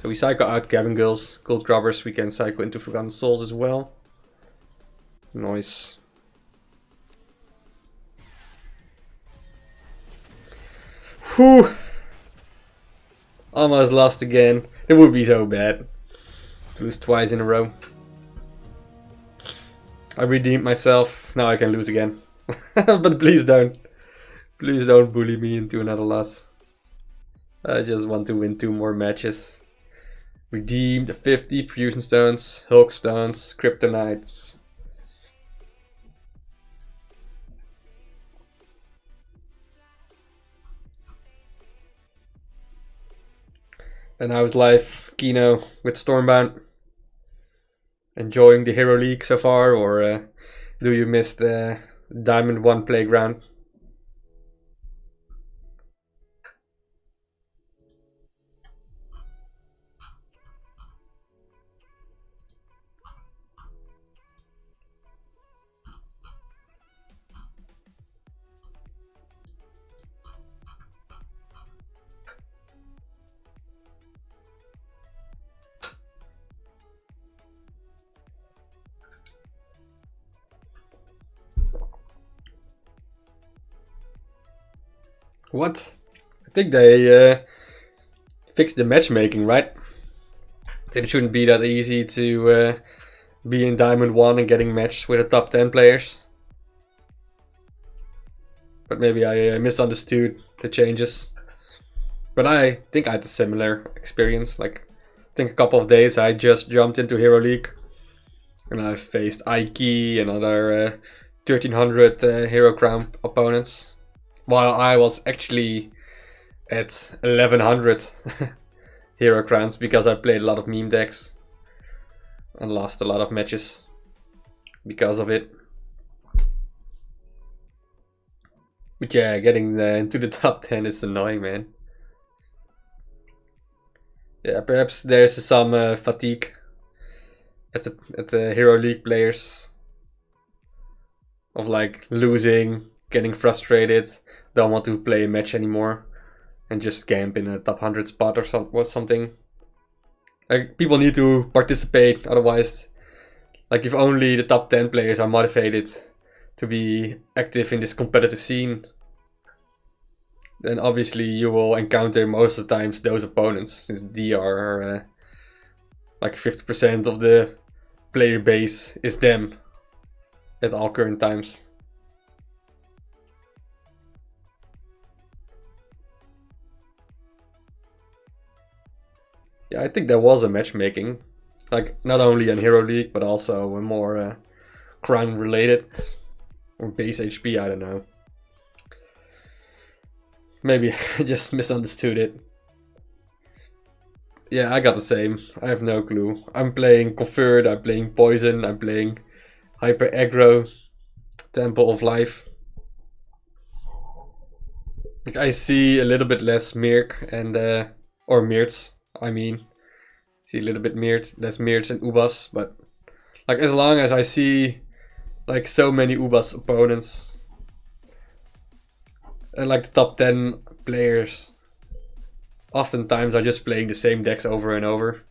Speaker 1: So we cycle out Cabin Girls, Gold Grubbers. We can cycle into Forgotten Souls as well. Nice. Whew. Almost lost again. It would be so bad to lose twice in a row. I redeemed myself. Now I can lose again. But please don't. Please don't bully me into another loss. I just want to win 2 more matches. Redeem the 50 Fusion Stones, Hulk Stones, Kryptonites. And now it's live Keno with Stormbound. Enjoying the Hero League so far, or do you miss the Diamond 1 playground? What? I think they fixed the matchmaking, right? It shouldn't be that easy to be in Diamond 1 and getting matched with the top 10 players. But maybe I misunderstood the changes. But I think I had a similar experience. Like, I think a couple of days I just jumped into Hero League. And I faced Ike and other 1300 Hero Crown opponents. While I was actually at 1100 Hero Crowns because I played a lot of meme decks and lost a lot of matches because of it. But yeah, getting into the top 10 is annoying, man. Yeah, perhaps there's some fatigue at the Hero League players of like losing, getting frustrated, don't want to play a match anymore, and just camp in a top 100 spot or something. Like, people need to participate, otherwise, like, if only the top 10 players are motivated to be active in this competitive scene, then obviously you will encounter most of the times those opponents, since they are like 50% of the player base is them at all current times. Yeah, I think there was a matchmaking, like not only in Hero League, but also more crown related or base HP, I don't know. Maybe I just misunderstood it. Yeah, I got the same. I have no clue. I'm playing Convert, I'm playing Poison, I'm playing Hyper Aggro, Temple of Life. Like, I see a little bit less Mirk and or Mirts. I mean, see a little bit mirrored, less mirrors and Ubas, but like as long as I see like so many Ubas opponents and like the top 10 players, oftentimes are just playing the same decks over and over.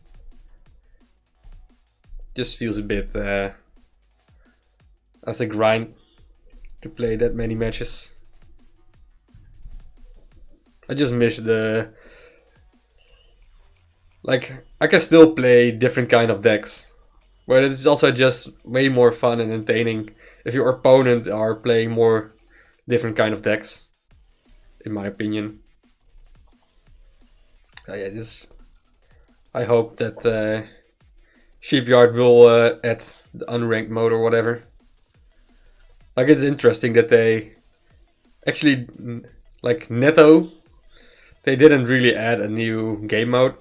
Speaker 1: Just feels a bit as a grind to play that many matches. I just miss the... Like, I can still play different kind of decks, but it's also just way more fun and entertaining if your opponent are playing more different kind of decks, in my opinion. So yeah, this... I hope that Shipyard will add the unranked mode or whatever. Like, it's interesting that they actually, like, Netto, they didn't really add a new game mode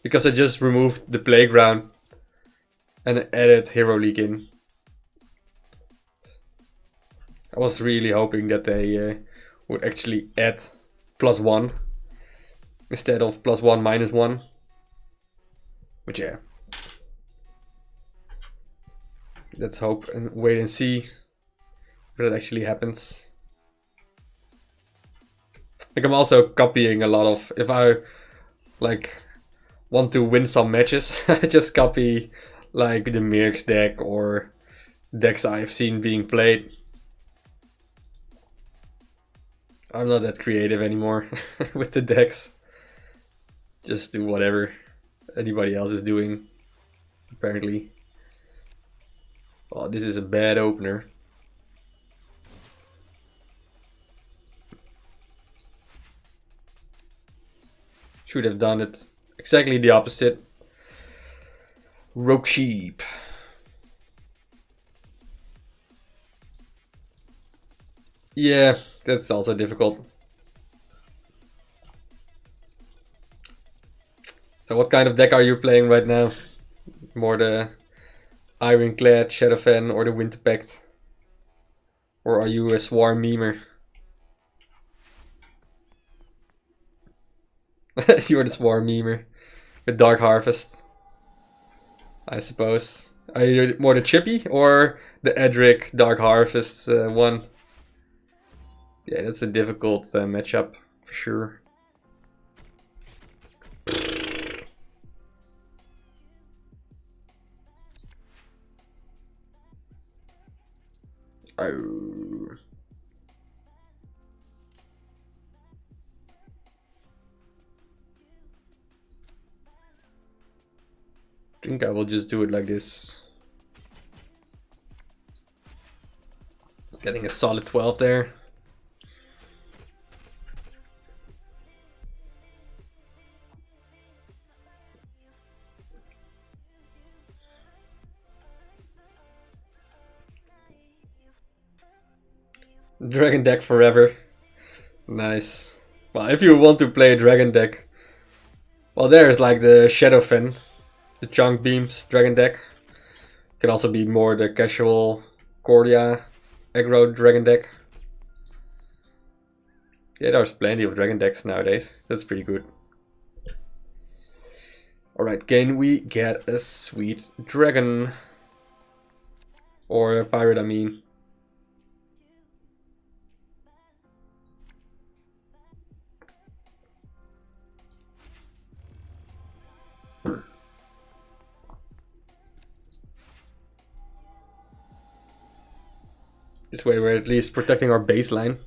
Speaker 1: because they just removed the playground and added Hero League in. I was really hoping that they would actually add +1 instead of +1 -1. But yeah, let's hope and wait and see if that actually happens. Like, I'm also copying a lot of, if I like want to win some matches, I just copy like the Mirks deck or decks I've seen being played. I'm not that creative anymore with the decks. Just do whatever anybody else is doing, apparently. Oh, this is a bad opener. Should have done it exactly the opposite. Rogue Sheep. Yeah, that's also difficult. So what kind of deck are you playing right now? More the Ironclad, Shadowfen, or the Winter Pact? Or are you a Swarm Memer? You're the Swarm Memer with Dark Harvest, I suppose. Are you more the Chippy or the Edric Dark Harvest one? Yeah, that's a difficult matchup for sure. Oh. I think I will just do it like this. Getting a solid 12 there. Dragon deck forever. Nice. Well, if you want to play a dragon deck, well, there's like the Shadowfen, the Chunk Beams dragon deck. Can also be more the casual Cordia aggro dragon deck. Yeah, there's plenty of dragon decks nowadays. That's pretty good. Alright, can we get a sweet dragon? Or a pirate, I mean. This way we're at least protecting our baseline.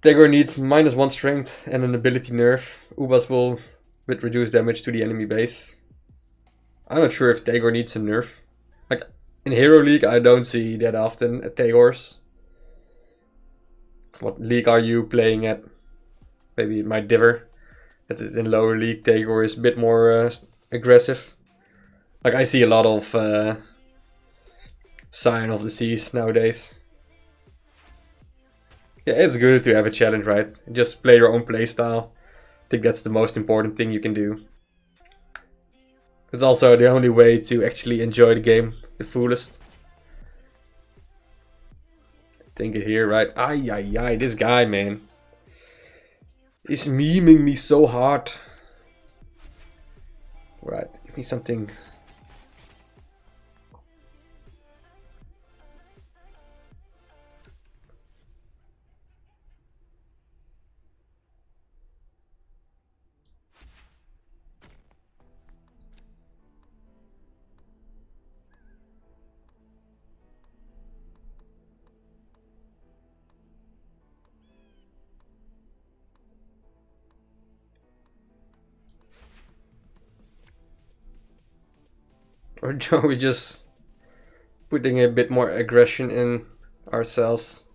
Speaker 1: Dagger needs -1 strength and an ability nerf. Ubas will with reduced damage to the enemy base. I'm not sure if Dagger needs a nerf. Like, in Hero League I don't see that often at Tagors. What league are you playing at? Maybe it might differ. In lower league Tagor is a bit more aggressive. Like, I see a lot of Scion of the Seas nowadays. Yeah, it's good to have a challenge, right? Just play your own playstyle. I think that's the most important thing you can do. It's also the only way to actually enjoy the game the fullest. Think it here, right? Ay, this guy, man. He's memeing me so hard. Right, give me something. Or are we just putting a bit more aggression in ourselves?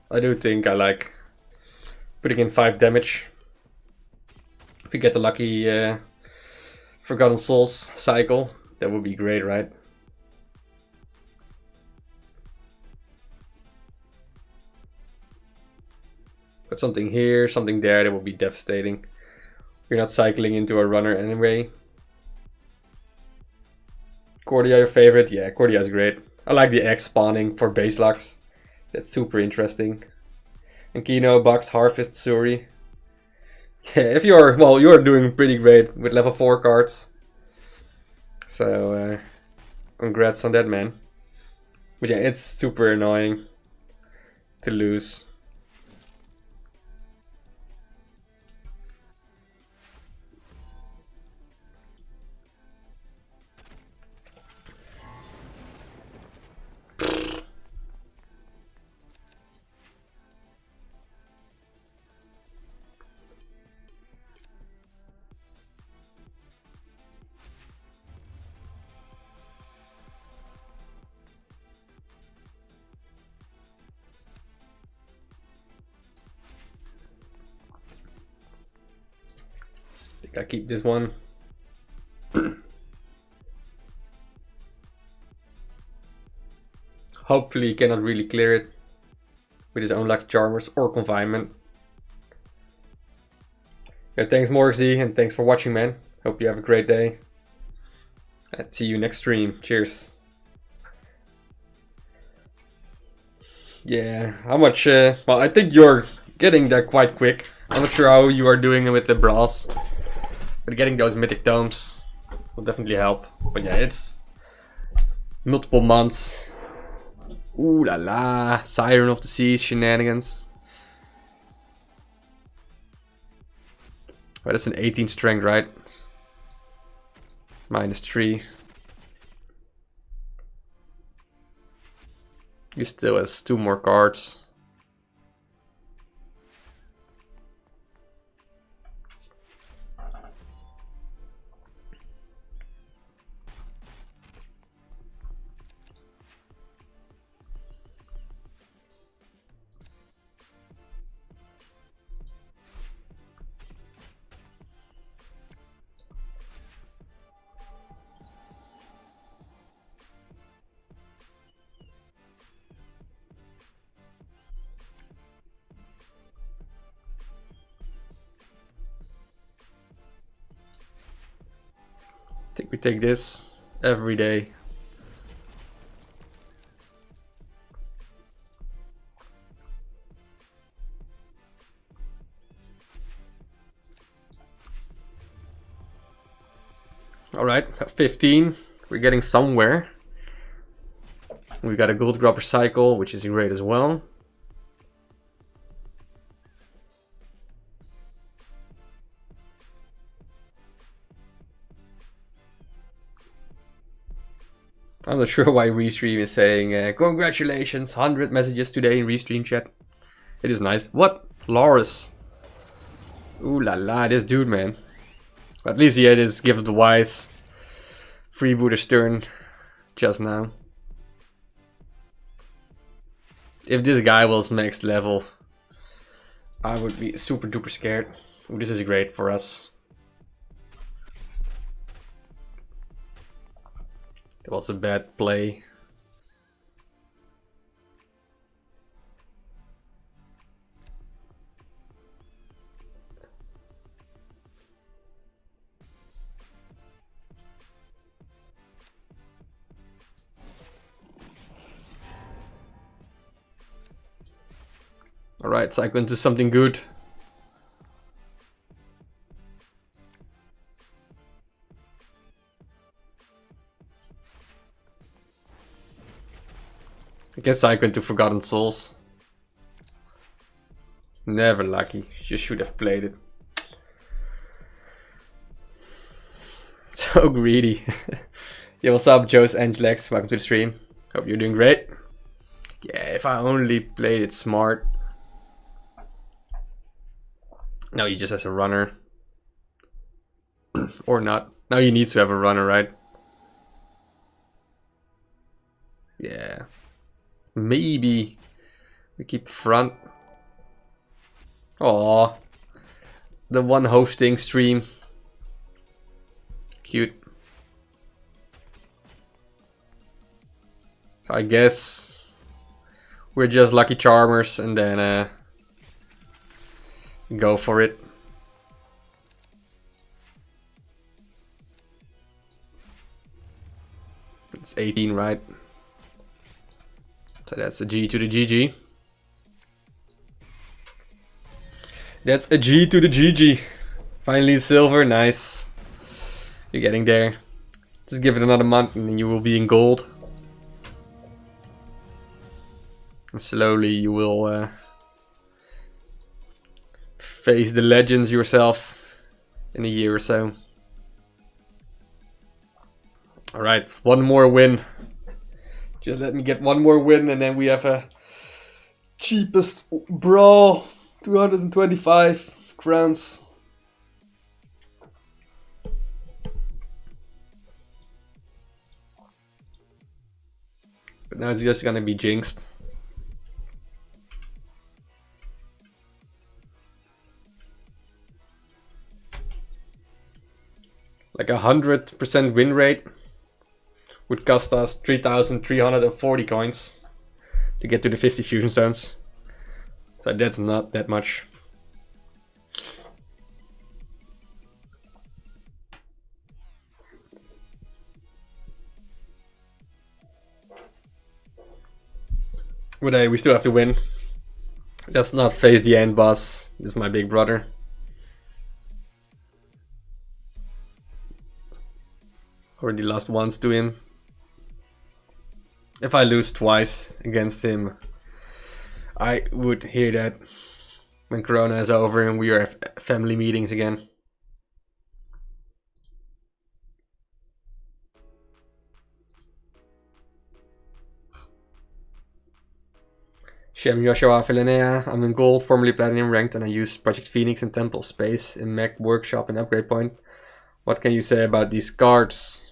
Speaker 1: I do think I like putting in 5 damage. If we get the lucky Forgotten Souls cycle, that would be great, right? Put something here, something there, that would be devastating. You're not cycling into a runner anyway. Cordia your favorite? Yeah, Cordia is great. I like the X spawning for base locks. That's super interesting. And Keno, Bucks, Harvest, Suri. Yeah, if you're, well, you're doing pretty great with level 4 cards. So, congrats on that, man. But yeah, it's super annoying to lose. I keep this one. Hopefully he cannot really clear it with his own lucky charmers or confinement. Yeah, thanks Morgsy, and thanks for watching, man. Hope you have a great day. And see you next stream. Cheers. Yeah, how much? Well, I think you're getting there quite quick. I'm not sure how you are doing with the brawls, but getting those mythic domes will definitely help. But yeah, it's multiple months. Ooh la la, Siren of the Seas shenanigans. Well, that's an 18 strength, right? -3. He still has 2 more cards. I think we take this every day. Alright, 15. We're getting somewhere. We got a gold grubber cycle, which is great as well. I'm not sure why Restream is saying congratulations, 100 messages today in Restream chat. It is nice. What? Loris. Ooh la la, this dude, man. At least he had his Gift of the Wise freebooter's turn just now. If this guy was max level, I would be super duper scared. Ooh, this is great for us. It was a bad play. Alright, cycle into something good. guess I went to Forgotten Souls. Never lucky. Just should have played it. So greedy. Yeah, what's up, Joe's Angelex? Welcome to the stream. Hope you're doing great. Yeah, if I only played it smart. No, you just as a runner. Or not. Now you need to have a runner, right? Yeah. Maybe we keep front. Oh, the one hosting stream. Cute. So I guess we're just lucky charmers and then go for it. It's 18, right? So that's a G to the GG. That's a G to the GG. Finally silver, nice. You're getting there. Just give it another month and then you will be in gold. And slowly you will face the legends yourself in a year or so. Alright, one more win. Just let me get one more win and then we have a cheapest brawl. 225 crowns. But now it's just gonna be jinxed. Like 100% win rate would cost us 3,340 coins to get to the 50 fusion stones. So that's not that much. But hey, we still have to win. Let's not face the end boss. This is my big brother. Already lost once to him. If I lose twice against him, I would hear that when Corona is over and we are at family meetings again. Shem Joshua Villanea, I'm in gold, formerly platinum ranked, and I use Project Phoenix and Temple Space in Mech Workshop and Upgrade Point. What can you say about these cards?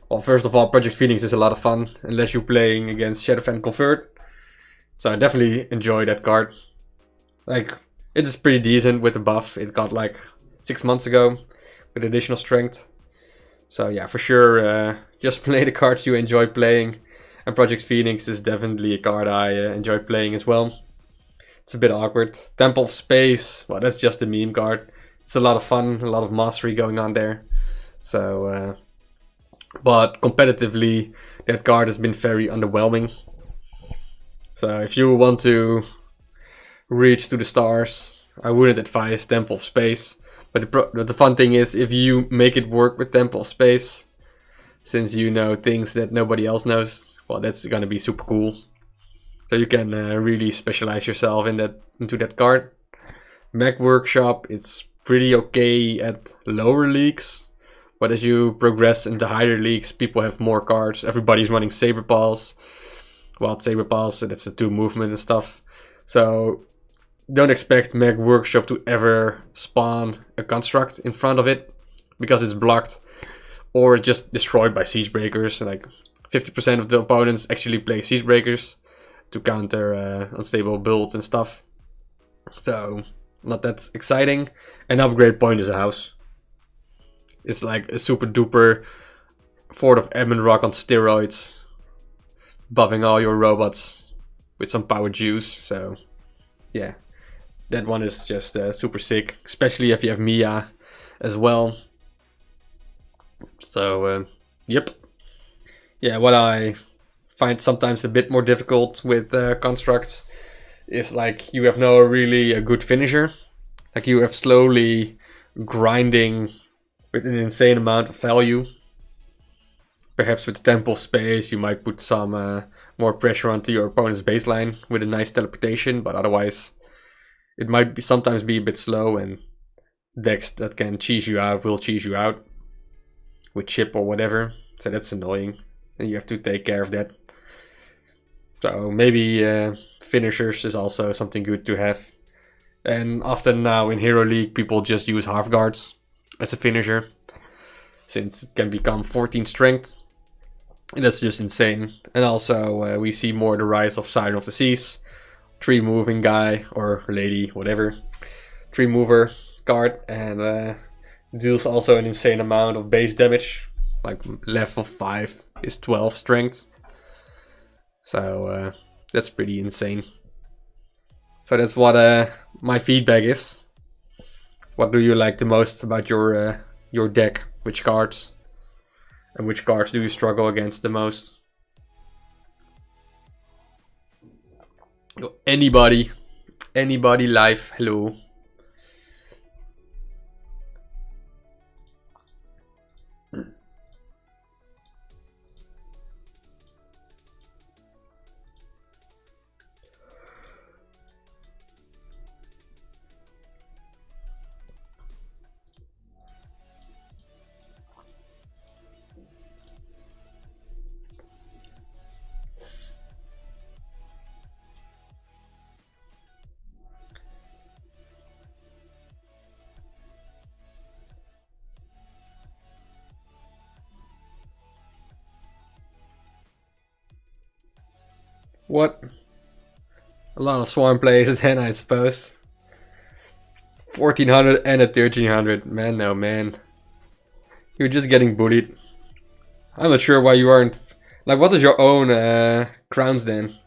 Speaker 1: Well, first of all, Project Phoenix is a lot of fun, unless you're playing against Shadowfen Convert. So I definitely enjoy that card. Like, it is pretty decent with the buff it got like 6 months ago with additional strength. So yeah, for sure, just play the cards you enjoy playing. And Project Phoenix is definitely a card I enjoy playing as well. It's a bit awkward. Temple of Space, well, that's just a meme card. It's a lot of fun, a lot of mastery going on there. So, but competitively, that card has been very underwhelming. So if you want to reach to the stars, I wouldn't advise Temple of Space. But the fun thing is, if you make it work with Temple of Space, since you know things that nobody else knows, well, that's gonna be super cool. So you can really specialize yourself into that card. Mech Workshop, it's pretty okay at lower leagues, but as you progress into higher leagues, people have more cards. Everybody's running Saber Balls, Wild Saber Balls, so that's a 2 movement and stuff. So don't expect Mech Workshop to ever spawn a construct in front of it because it's blocked or just destroyed by Siege Breakers. Like 50% of the opponents actually play Siege Breakers to counter unstable build and stuff. So not that exciting. And Upgrade Point is a house. It's like a super duper Fort of Edmund Rock on steroids, buffing all your robots with some power juice. So yeah, that one is just super sick, especially if you have Mia as well. So yep. Yeah, what I find sometimes a bit more difficult with constructs is like you have no really a good finisher. Like you have slowly grinding with an insane amount of value. Perhaps with Temple Space you might put some more pressure onto your opponent's baseline with a nice teleportation, but otherwise it might be sometimes be a bit slow, and decks that can cheese you out will cheese you out with chip or whatever, so that's annoying, and you have to take care of that. So maybe finishers is also something good to have. And often now in Hero League people just use half guards as a finisher, since it can become 14 strength. And that's just insane. And also we see more the rise of Siren of the Seas, 3 moving guy or lady, whatever, 3 mover card, and deals also an insane amount of base damage. Like level 5 is 12 strength. So that's pretty insane. So that's what my feedback is. What do you like the most about your deck? Which cards? And which cards do you struggle against the most? Anybody live? Hello. What? A lot of swarm players then, I suppose. 1400 and a 1300. Man, no man. You're just getting bullied. I'm not sure why you aren't... Like, what is your own crowns then?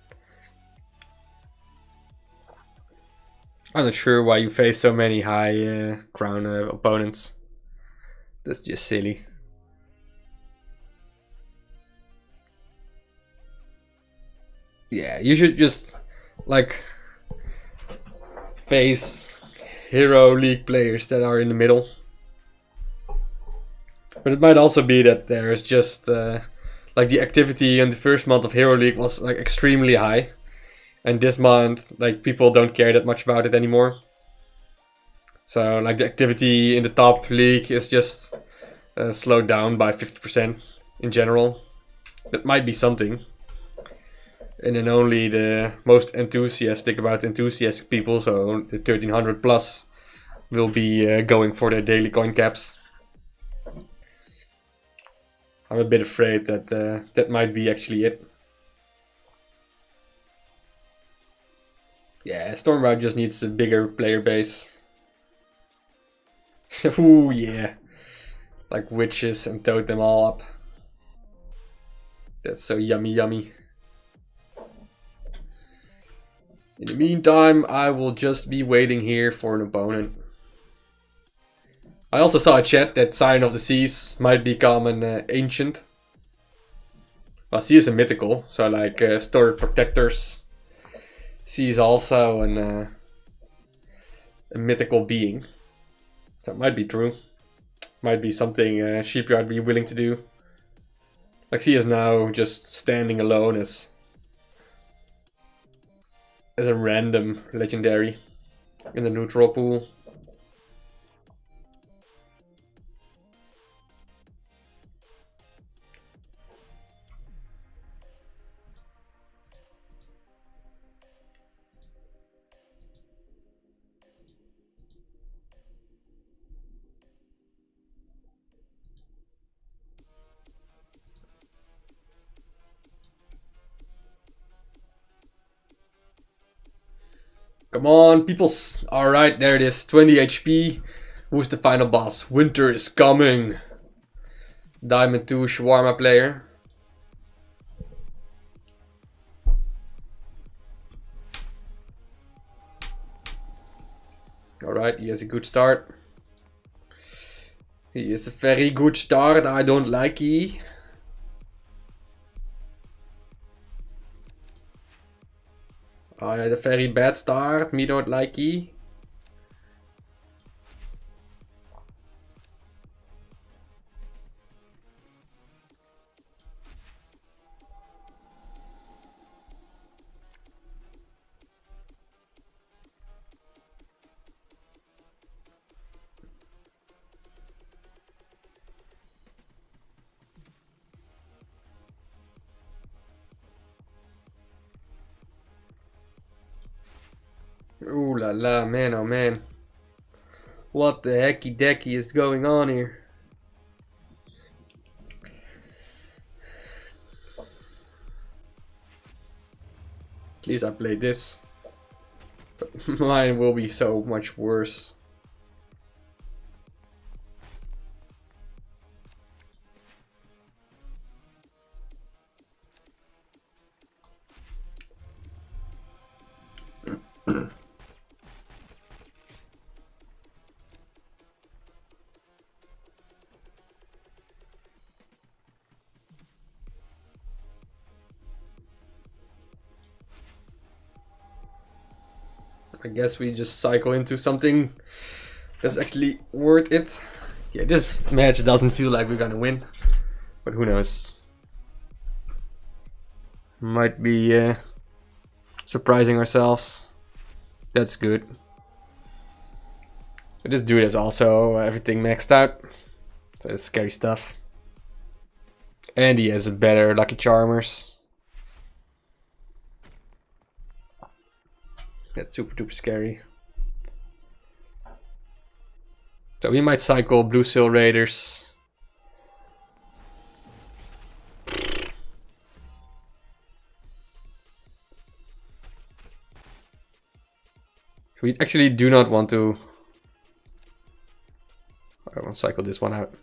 Speaker 1: I'm not sure why you face so many high crown opponents. That's just silly. Yeah, you should just, like, face Hero League players that are in the middle. But it might also be that there's just, like, the activity in the first month of Hero League was, like, extremely high. And this month, like, people don't care that much about it anymore. So, like, the activity in the top league is just slowed down by 50% in general. That might be something. And then only the most enthusiastic people, so the 1300 plus, will be going for their daily coin caps. I'm a bit afraid that that might be actually it. Yeah, Stormbound just needs a bigger player base. Ooh, yeah. Like witches and toad them all up. That's so yummy yummy. In the meantime, I will just be waiting here for an opponent. I also saw a chat that Siren of the Seas might become an ancient. Well, she is a mythical, so like Stored Protectors. She is also a mythical being. That might be true. Might be something Shipyard be willing to do. Like she is now just standing alone as a random legendary in the neutral pool. Come on, peoples. Alright, there it is. 20 HP. Who's the final boss? Winter is coming. Diamond 2 Shawarma player. Alright, he has a good start. He is a very good start. I don't like it. I had a very bad start, me don't like it. Ooh la la, man, oh man. What the hecky decky is going on here? At least I played this. But mine will be so much worse. I guess we just cycle into something that's actually worth it. Yeah, this match doesn't feel like we're gonna win, but who knows? Might be surprising ourselves. That's good. But this dude has also everything maxed out, so that's scary stuff. And he has better Lucky Charmers. That's super duper scary. So we might cycle Blue Seal Raiders. We actually do not want to. I want to cycle this one out.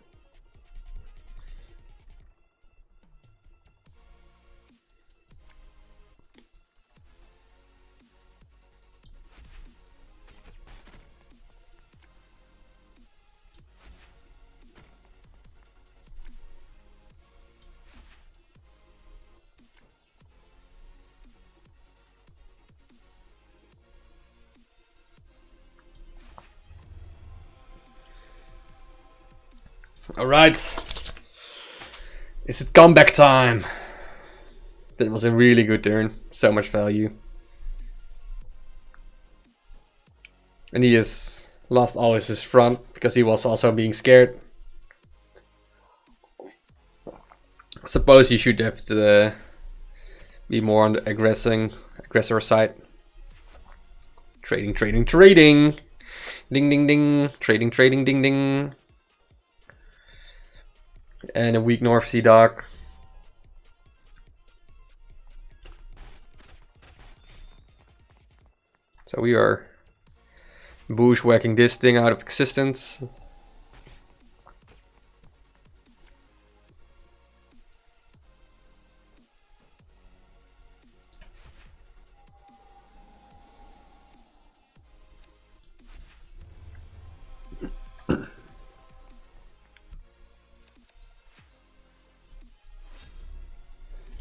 Speaker 1: Alright. Is it comeback time? That was a really good turn. So much value. And he has lost all his front because he was also being scared. I suppose he should have to be more on the aggressor side. Trading, trading, trading. Ding, ding, ding. Trading, trading, ding, ding. And a weak North Sea Dog. So we are bushwhacking this thing out of existence.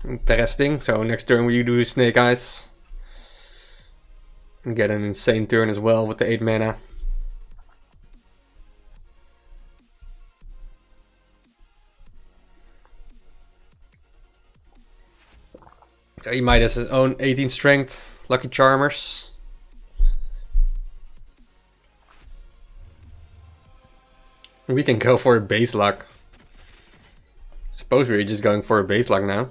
Speaker 1: Interesting. So next turn we do Snake Eyes. And get an insane turn as well with the 8 mana. So he might have his own 18 strength Lucky Charmers. We can go for a base luck. Suppose we're just going for a base luck now.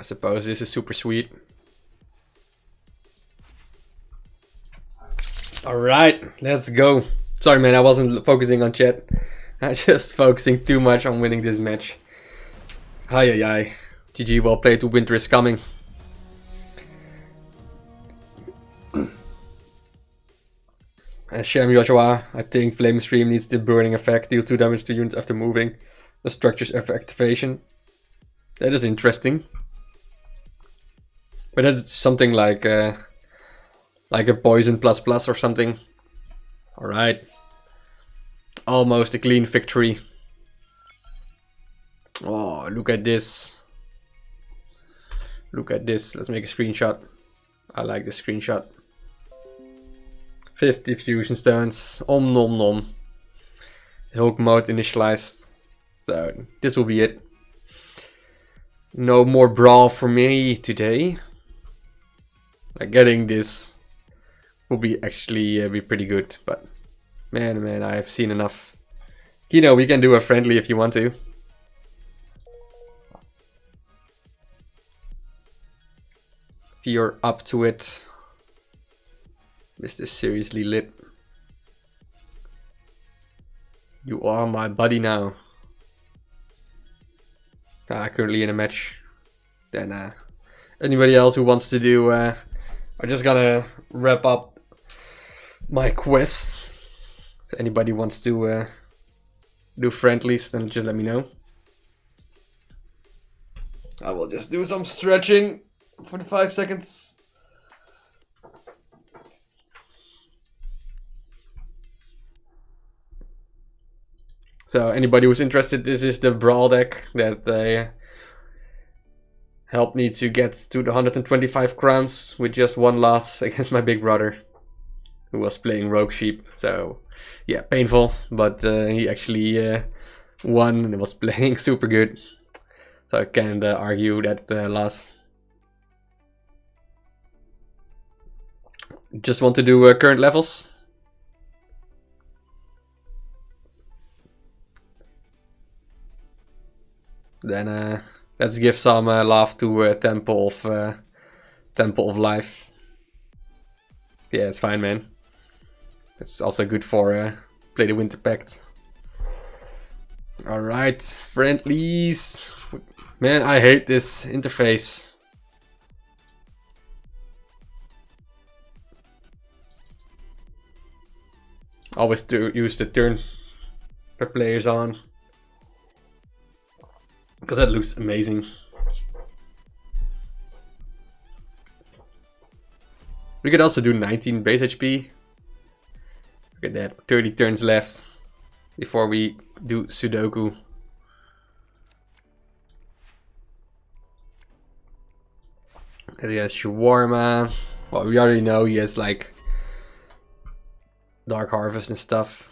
Speaker 1: I suppose this is super sweet. Alright, let's go. Sorry man, I wasn't focusing on chat. I just focusing too much on winning this match. Hi, hi, hi. GG, well played, winter is coming. Sham Joshua, I think Flame Stream needs the burning effect, deal 2 damage to units after moving. The structures after activation. That is interesting. But that's something like a poison plus plus or something. Alright. Almost a clean victory. Oh, look at this. Look at this. Let's make a screenshot. I like this screenshot. 50 fusion stones. Om nom nom. Hulk mode initialized. So this will be it. No more brawl for me today. Like getting this will be actually be pretty good, but man, I've seen enough. Keno, we can do a friendly if you want to. If you're up to it. This is seriously lit. You are my buddy now. Currently in a match. Then anybody else who wants to do, I'm just gonna wrap up my quest. So anybody wants to do friendlies, then just let me know. I will just do some stretching for the 5 seconds. So anybody who's interested, this is the Brawl deck that helped me to get to the 125 crowns with just one loss against my big brother, who was playing Rogue Sheep. So yeah, painful, but he actually won and was playing super good. So I can't argue that loss. Just want to do current levels. Then let's give some love to Temple of Life. Yeah, it's fine, man. It's also good for play the Winter Pact. All right, friendlies. Man, I hate this interface. Always to use the turn per players on. Because that looks amazing. We could also do 19 base HP. Look at that, 30 turns left before we do Sudoku. And he has Shawarma. Well, we already know he has like Dark Harvest and stuff.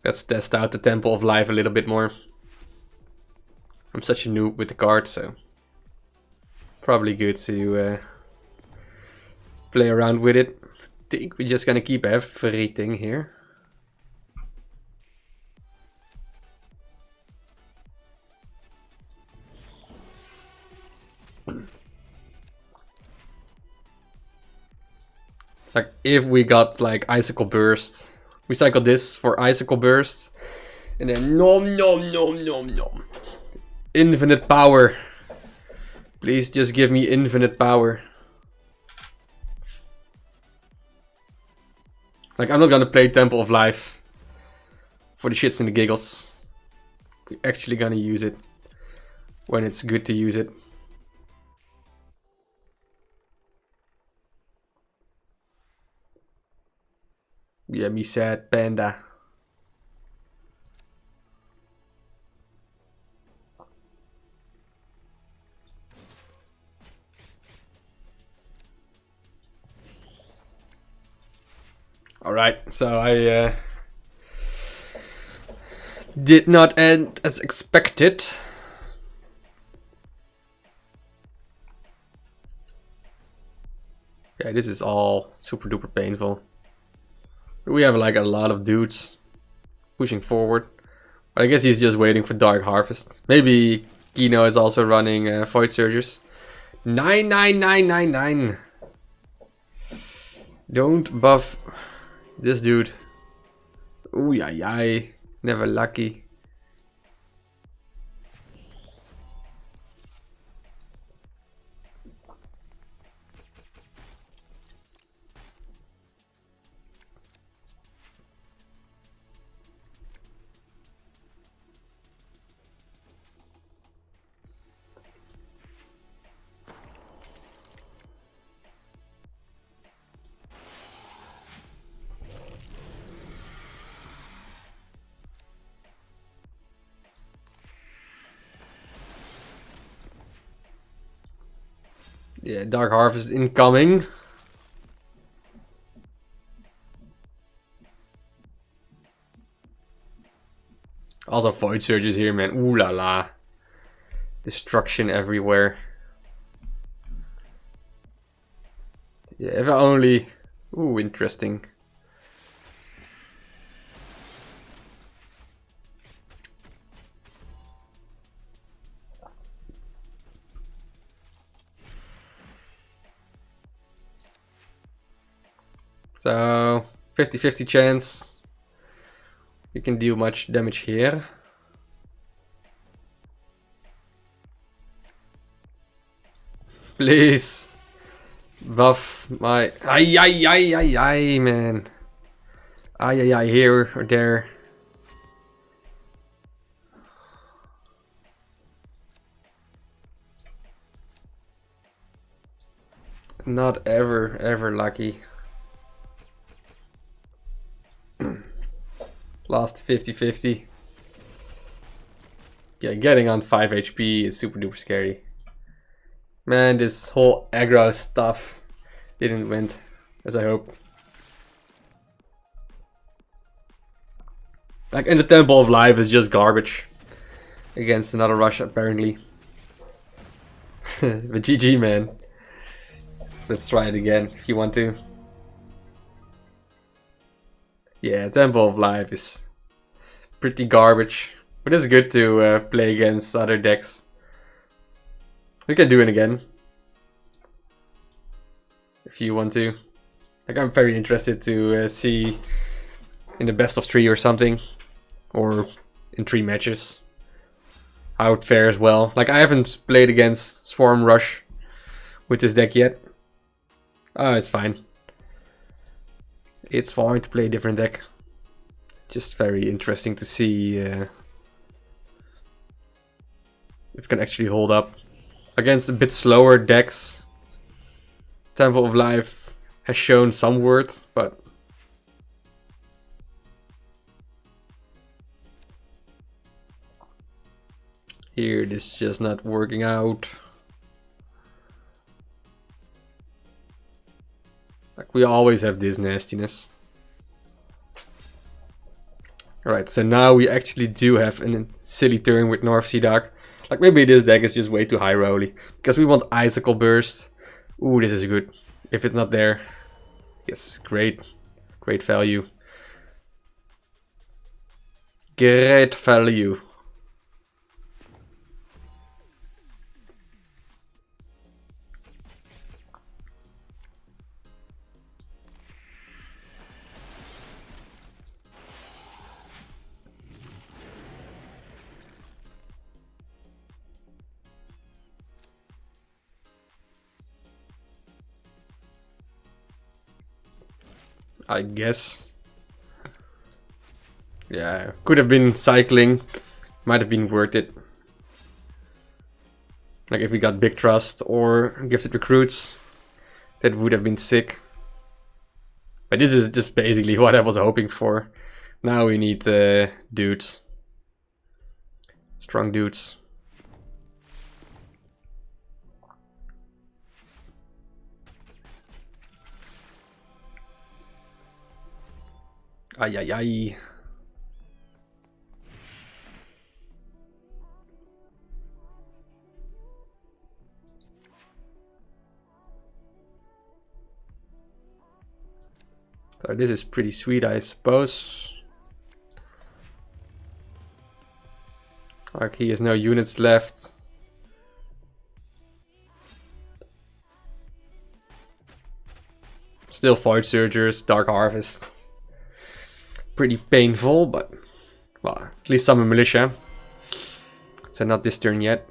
Speaker 1: Let's test out the Temple of Life a little bit more. I'm such a noob with the card, so probably good to play around with it. I think we're just gonna keep everything here. Like if we got like Icicle Burst, we cycle this for Icicle Burst, and then nom. Infinite power. Please just give me infinite power. Like I'm not gonna play Temple of Life for the shits and the giggles. We're actually gonna use it when it's good to use it. Yeah, me sad panda. Alright, so I did not end as expected. Yeah, this is all super duper painful. We have like a lot of dudes pushing forward. But I guess he's just waiting for Dark Harvest. Maybe Keno is also running Void Surgers. 99999. Don't buff this dude. Ooh, yay. Never lucky. Yeah, Dark Harvest incoming. Also Void Surges here, man. Ooh la la. Destruction everywhere. Yeah, if I only... Ooh, interesting. So, 50-50 chance. We can deal much damage here. Please. Buff my... Ay, ay, ay, ay, ay, man. Ay, ay, ay, here or there. Not ever lucky. Last 50-50. Yeah, getting on 5 HP is super duper scary. Man, this whole aggro stuff didn't win as I hope. Like, and the Temple of Life is just garbage against another rush apparently. But GG, man. Let's try it again if you want to. Yeah, Temple of Life is pretty garbage, but it's good to play against other decks. We can do it again if you want to. Like, I'm very interested to see in the best of 3 or something, or in 3 matches, how it fares well. Like, I haven't played against Swarm Rush with this deck yet. Oh, it's fine. It's fine to play a different deck. Just very interesting to see if it can actually hold up against a bit slower decks. Temple of Life has shown some worth, but here this is just not working out. Like, we always have this nastiness. Alright, so now we actually do have a silly turn with North Sea Dark. Like, maybe this deck is just way too high rolly, because we want Icicle Burst. Ooh, this is good. If it's not there, yes, great. Great value. Great value. I guess. Yeah, could have been cycling. Might have been worth it. Like, if we got Big Trust or Gifted Recruits, that would have been sick. But this is just basically what I was hoping for. Now we need dudes. Strong dudes. Ay, ay, ay. So this is pretty sweet, I suppose. Like, he has no units left. Still Void Surgers, Dark Harvest. Pretty painful, but well, at least summon Militia. So not this turn yet.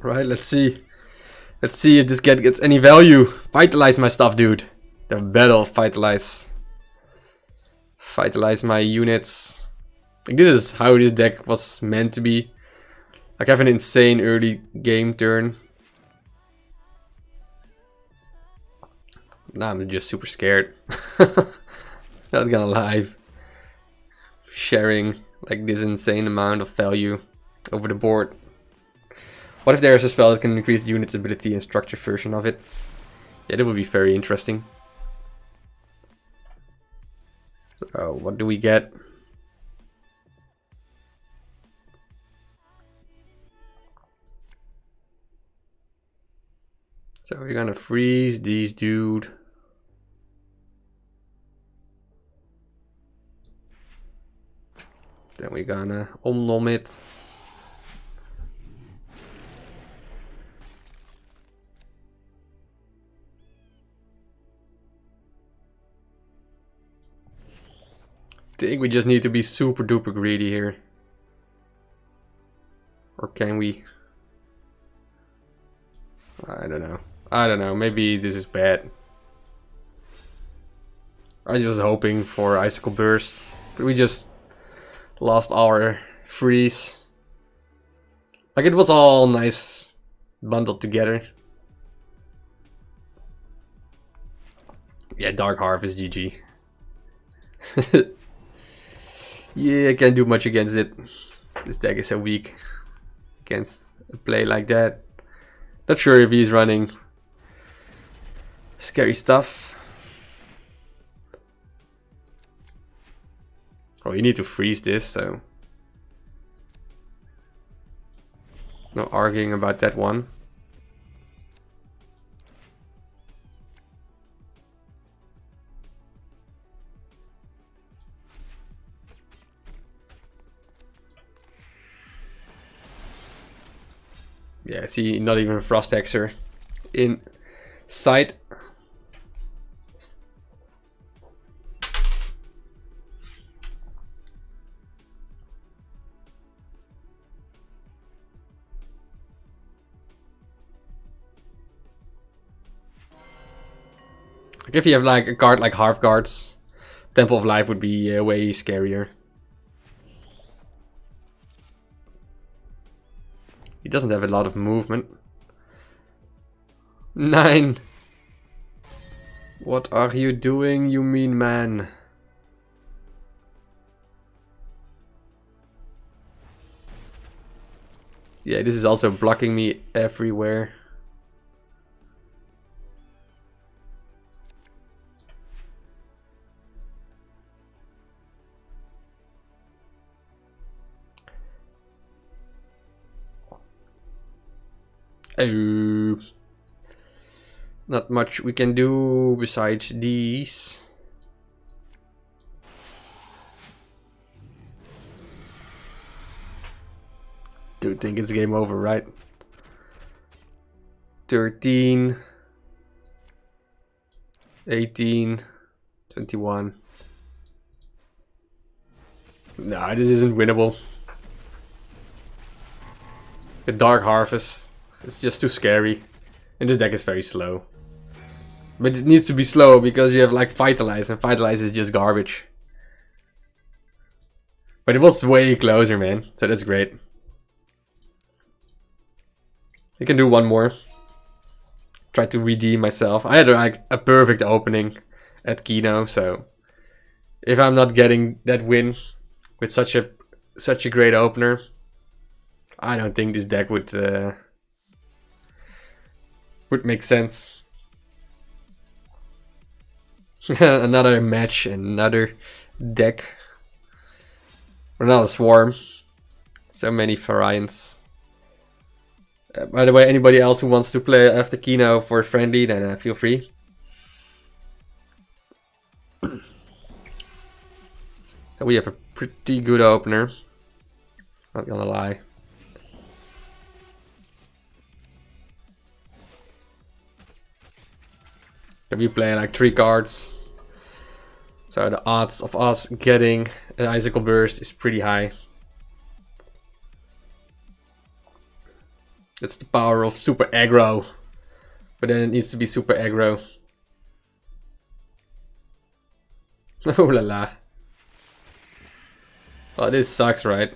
Speaker 1: Right, let's see. Let's see if this gets any value. Vitalize my stuff, dude. The battle vitalize. Vitalize my units. Like, this is how this deck was meant to be. Like, have an insane early game turn. Now I'm just super scared. Not gonna lie. Sharing like this insane amount of value over the board. What if there is a spell that can increase the unit's ability and structure version of it? Yeah, that would be very interesting. So, what do we get? So we're gonna freeze these dude. Then we're gonna omnom it. I think we just need to be super duper greedy here. Or can we? I don't know. I don't know. Maybe this is bad. I was just hoping for Icicle Burst. But we just lost our freeze. Like, it was all nice bundled together. Yeah, Dark Harvest GG. Yeah, I can't do much against it. This deck is so weak against a play like that. Not sure if he's running scary stuff. Oh, you need to freeze this, so no arguing about that one. Yeah, see, not even Frost Hexer in sight. Like, if you have like a card like Harp Guards, Temple of Life would be way scarier. He doesn't have a lot of movement. 9. What are you doing, you mean man? Yeah, this is also blocking me everywhere. Oh, not much we can do besides these. Dude, think it's game over, right? 13, 18, 21. Nah, this isn't winnable. The Dark Harvest. It's just too scary. And this deck is very slow. But it needs to be slow because you have like Vitalize, and Vitalize is just garbage. But it was way closer, man. So that's great. I can do one more. Try to redeem myself. I had like a perfect opening at Keno, so if I'm not getting that win with such a great opener, I don't think this deck would make sense. Another match, another deck. Another swarm. So many variants. By the way, anybody else who wants to play after Keno for friendly, then feel free. We have a pretty good opener. Not gonna lie. We play like 3 cards, so the odds of us getting an Icicle Burst is pretty high. That's the power of super aggro. But then it needs to be super aggro. Oh la la. Oh, this sucks, right?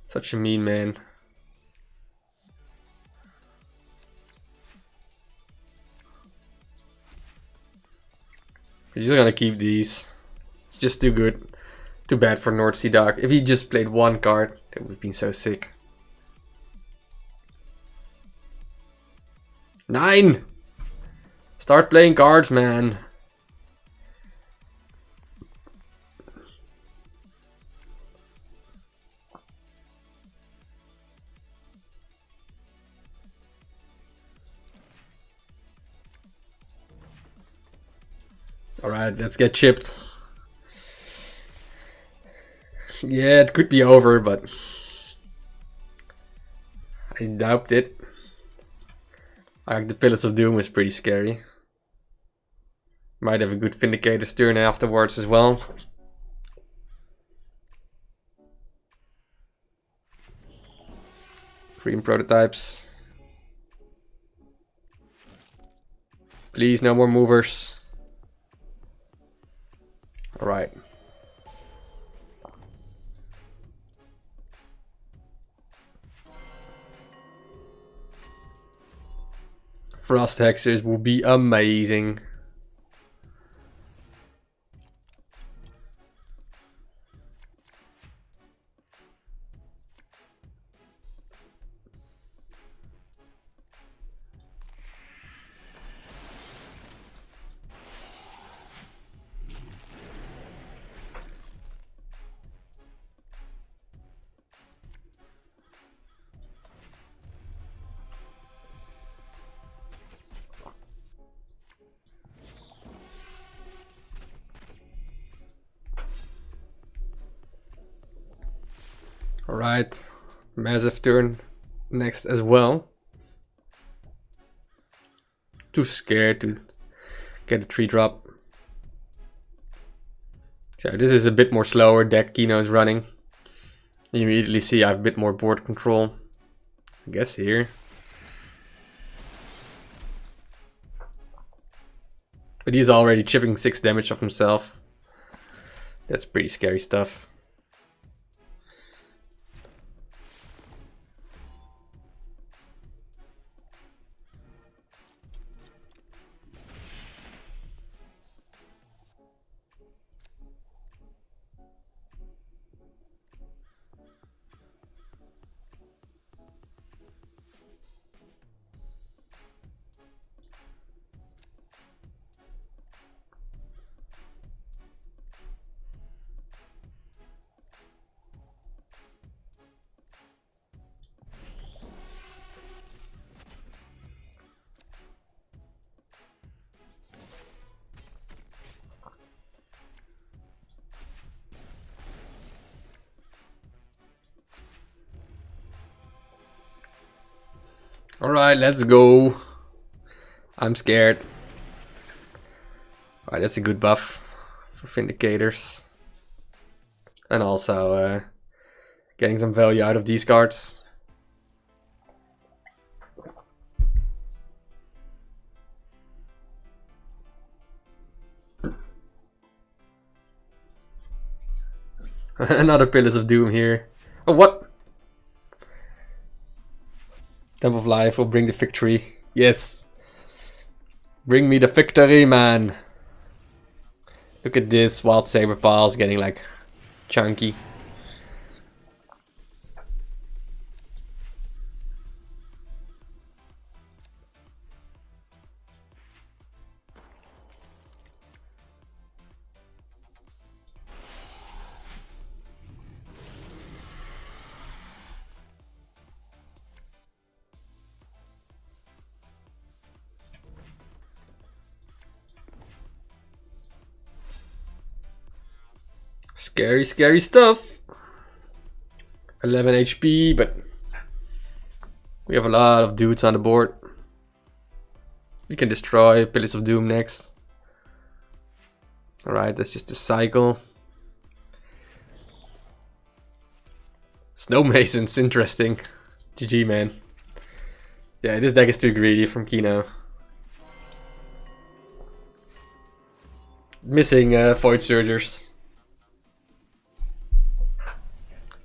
Speaker 1: Such a mean man. He's just gonna keep these. It's just too good. Too bad for North Sea Dog. If he just played one card, that would have been so sick. 9! Start playing cards, man. Alright, let's get chipped. Yeah, it could be over, but I doubt it. Like, the Pillars of Doom is pretty scary. Might have a good Vindicator's turn afterwards as well. Cream prototypes. Please, no more movers. Alright. Frost Hexers will be amazing. Alright, massive turn next as well. Too scared to get a 3-drop. So this is a bit more slower deck Keno is running. You immediately see I have a bit more board control. I guess here. But he's already chipping 6 damage of himself. That's pretty scary stuff. Alright, let's go. I'm scared. Alright, that's a good buff for Vindicators. And also getting some value out of these cards. Another Pillars of Doom here. Oh, what? Temple of Life will bring the victory. Yes. Bring me the victory, man. Look at this. Wild Saber Piles getting like chunky. Scary, scary stuff. 11 HP, but we have a lot of dudes on the board. We can destroy Pillars of Doom next. Alright, that's just a cycle. Snow Mason's interesting. GG, man. Yeah, this deck is too greedy from Keno. Missing Void Surgers.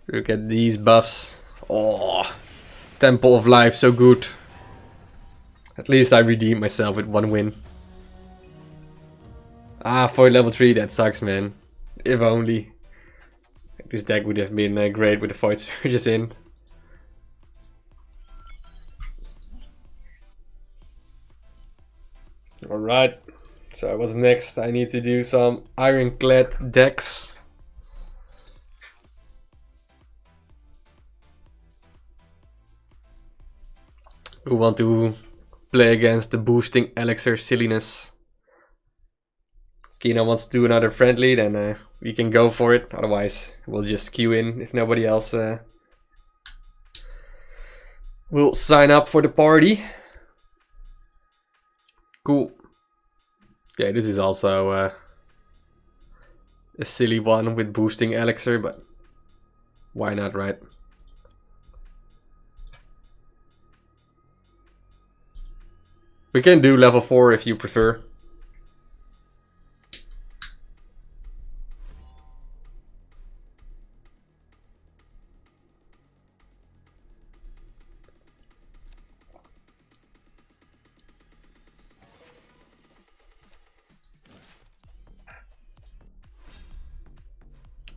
Speaker 1: Look at these buffs. Oh, Temple of Life, so good. At least I redeemed myself with 1 win. Ah, Void level 3, that sucks, man. If only. This deck would have been great with the Void Surges in. Alright, so what's next? I need to do some Ironclad decks. Who want to play against the boosting elixir silliness? Keno wants to do another friendly, then we can go for it. Otherwise, we'll just queue in if nobody else will sign up for the party. Cool. Yeah, this is also a silly one with boosting elixir, but why not, right? We can do level 4 if you prefer.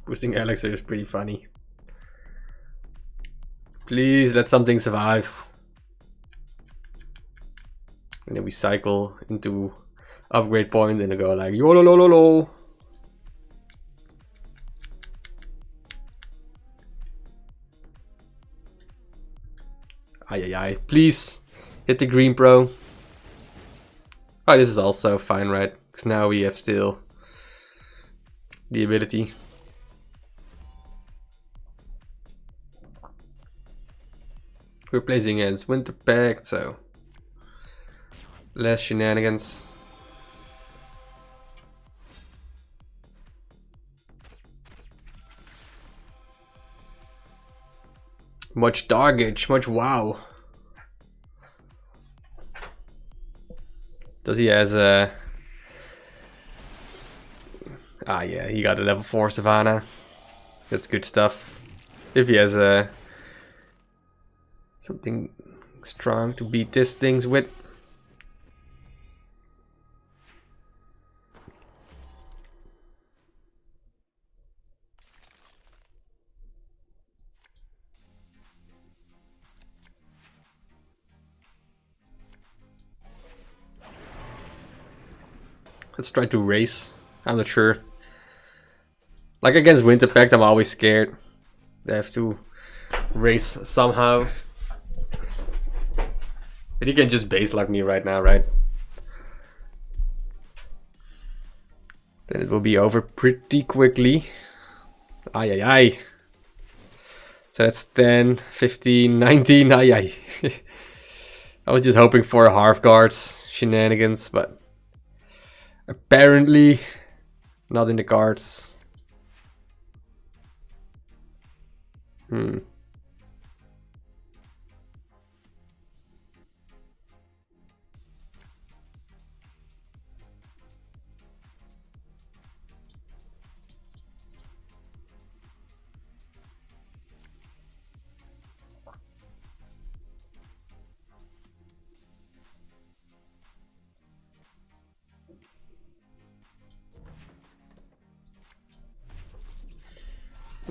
Speaker 1: Boosting elixir is pretty funny. Please let something survive. And then we cycle into upgrade point and go like YOLO. Ay. Please hit the green pro. Oh, this is also fine, right? Because now we have still the ability. We're placing against Winter Pact, so less shenanigans. Much Dargage, much wow. Does he has a... Ah yeah, he got a level 4 Savannah. That's good stuff. If he has a... something strong to beat these things with. Let's try to race. I'm not sure. Like against Winter Pact, I'm always scared. They have to race somehow. But he can just base lock me right now, right? Then it will be over pretty quickly. Ay. So that's 10, 15, 19. Ay. I was just hoping for a half guards shenanigans, but apparently not in the cards.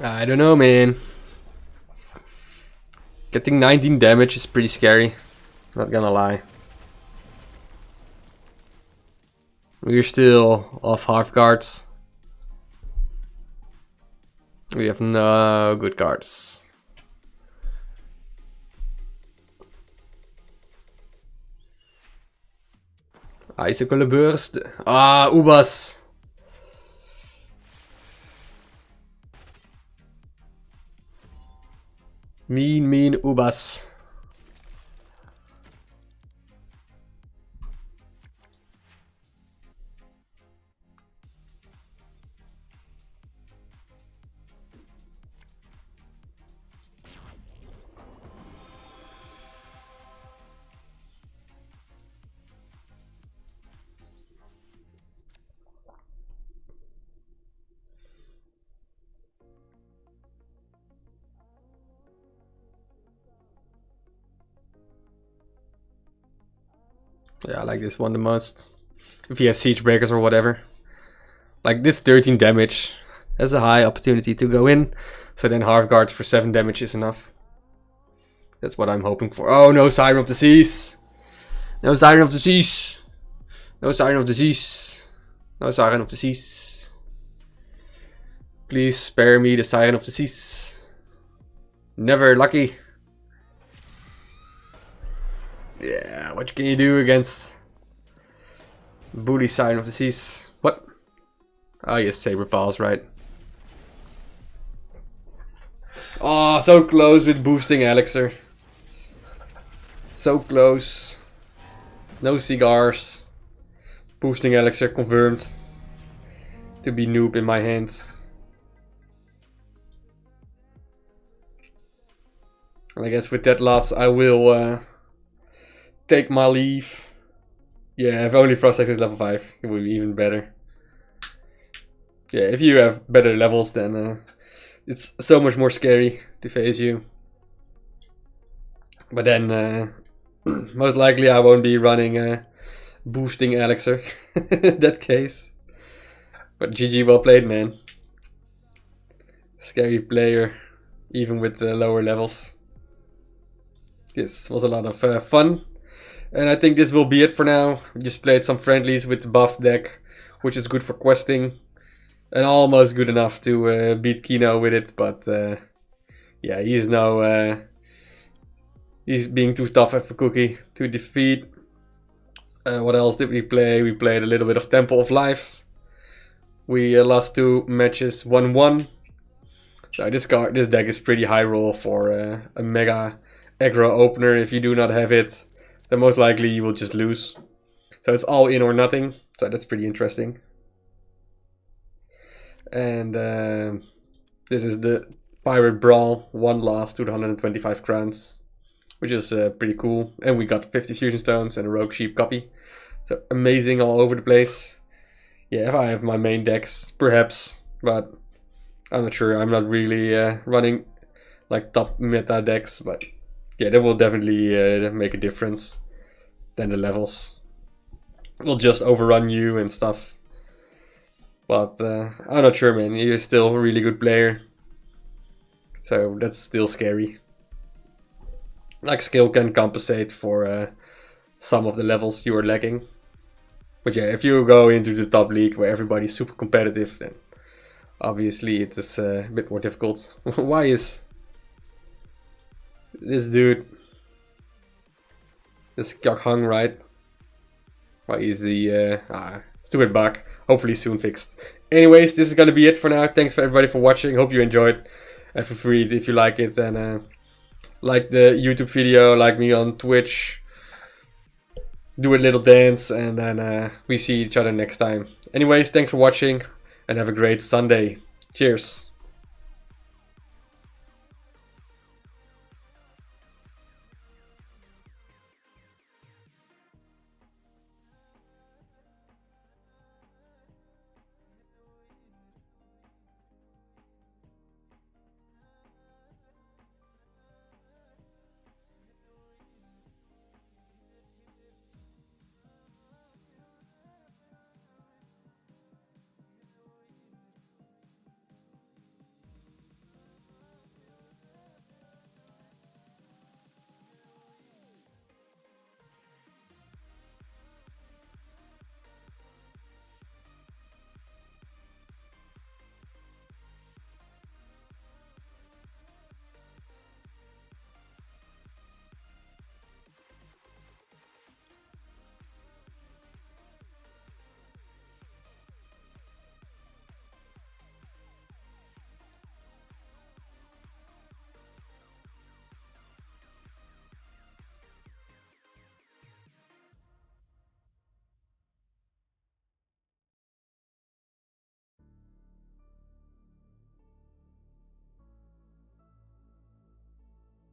Speaker 1: I don't know, man. Getting 19 damage is pretty scary. Not gonna lie. We're still off half guards. We have no good cards. Icicle Burst. Ah, Ubas. Mean Ubas. Yeah, I like this one the most. If he has siege breakers or whatever. Like this 13 damage. That's a high opportunity to go in. So then half guards for 7 damage is enough. That's what I'm hoping for. Oh, no Siren of the Seas. No Siren of the Seas. No Siren of the Seas. No Siren of the Seas. Please spare me the Siren of the Seas. Never lucky. Yeah, what can you do against Bully Siren of the Seas? What? Oh yes, Saber Pals, right. Oh, so close with boosting Elixir. So close. No cigars. Boosting Elixir confirmed to be noob in my hands. And I guess with that loss I will take my leave. Yeah, if only Frost X is level 5, it would be even better. Yeah, if you have better levels, then it's so much more scary to face you. But then, most likely I won't be running boosting Elixir in that case. But GG, well played, man. Scary player, even with the lower levels. This was a lot of fun. And I think this will be it for now. We just played some friendlies with the buff deck, which is good for questing. And almost good enough to beat Keno with it, but yeah, he's now he's being too tough of a cookie to defeat. What else did we play? We played a little bit of Temple of Life. We lost 2 matches, 1-1. So this deck is pretty high roll for a mega aggro opener. If you do not have it, then most likely you will just lose. So it's all in or nothing. So that's pretty interesting. And this is the Pirate Brawl, 1 loss to the 125 crowns, which is pretty cool. And we got 50 fusion stones and a rogue sheep copy. So amazing all over the place. Yeah, if I have my main decks, perhaps, but I'm not sure. I'm not really running like top meta decks, but yeah, that will definitely make a difference. Then the levels will just overrun you and stuff. But I'm not sure, man. You're still a really good player. So that's still scary. Like skill can compensate for some of the levels you are lacking. But yeah, if you go into the top league where everybody's super competitive, then obviously it is a bit more difficult. Why is this dude, this Hung, right? Why is the stupid bug? Hopefully soon fixed. Anyways, this is gonna be it for now. Thanks for everybody for watching. Hope you enjoyed. And feel free if you like it, and like the YouTube video, like me on Twitch. Do a little dance, and then we see each other next time. Anyways, thanks for watching, and have a great Sunday. Cheers.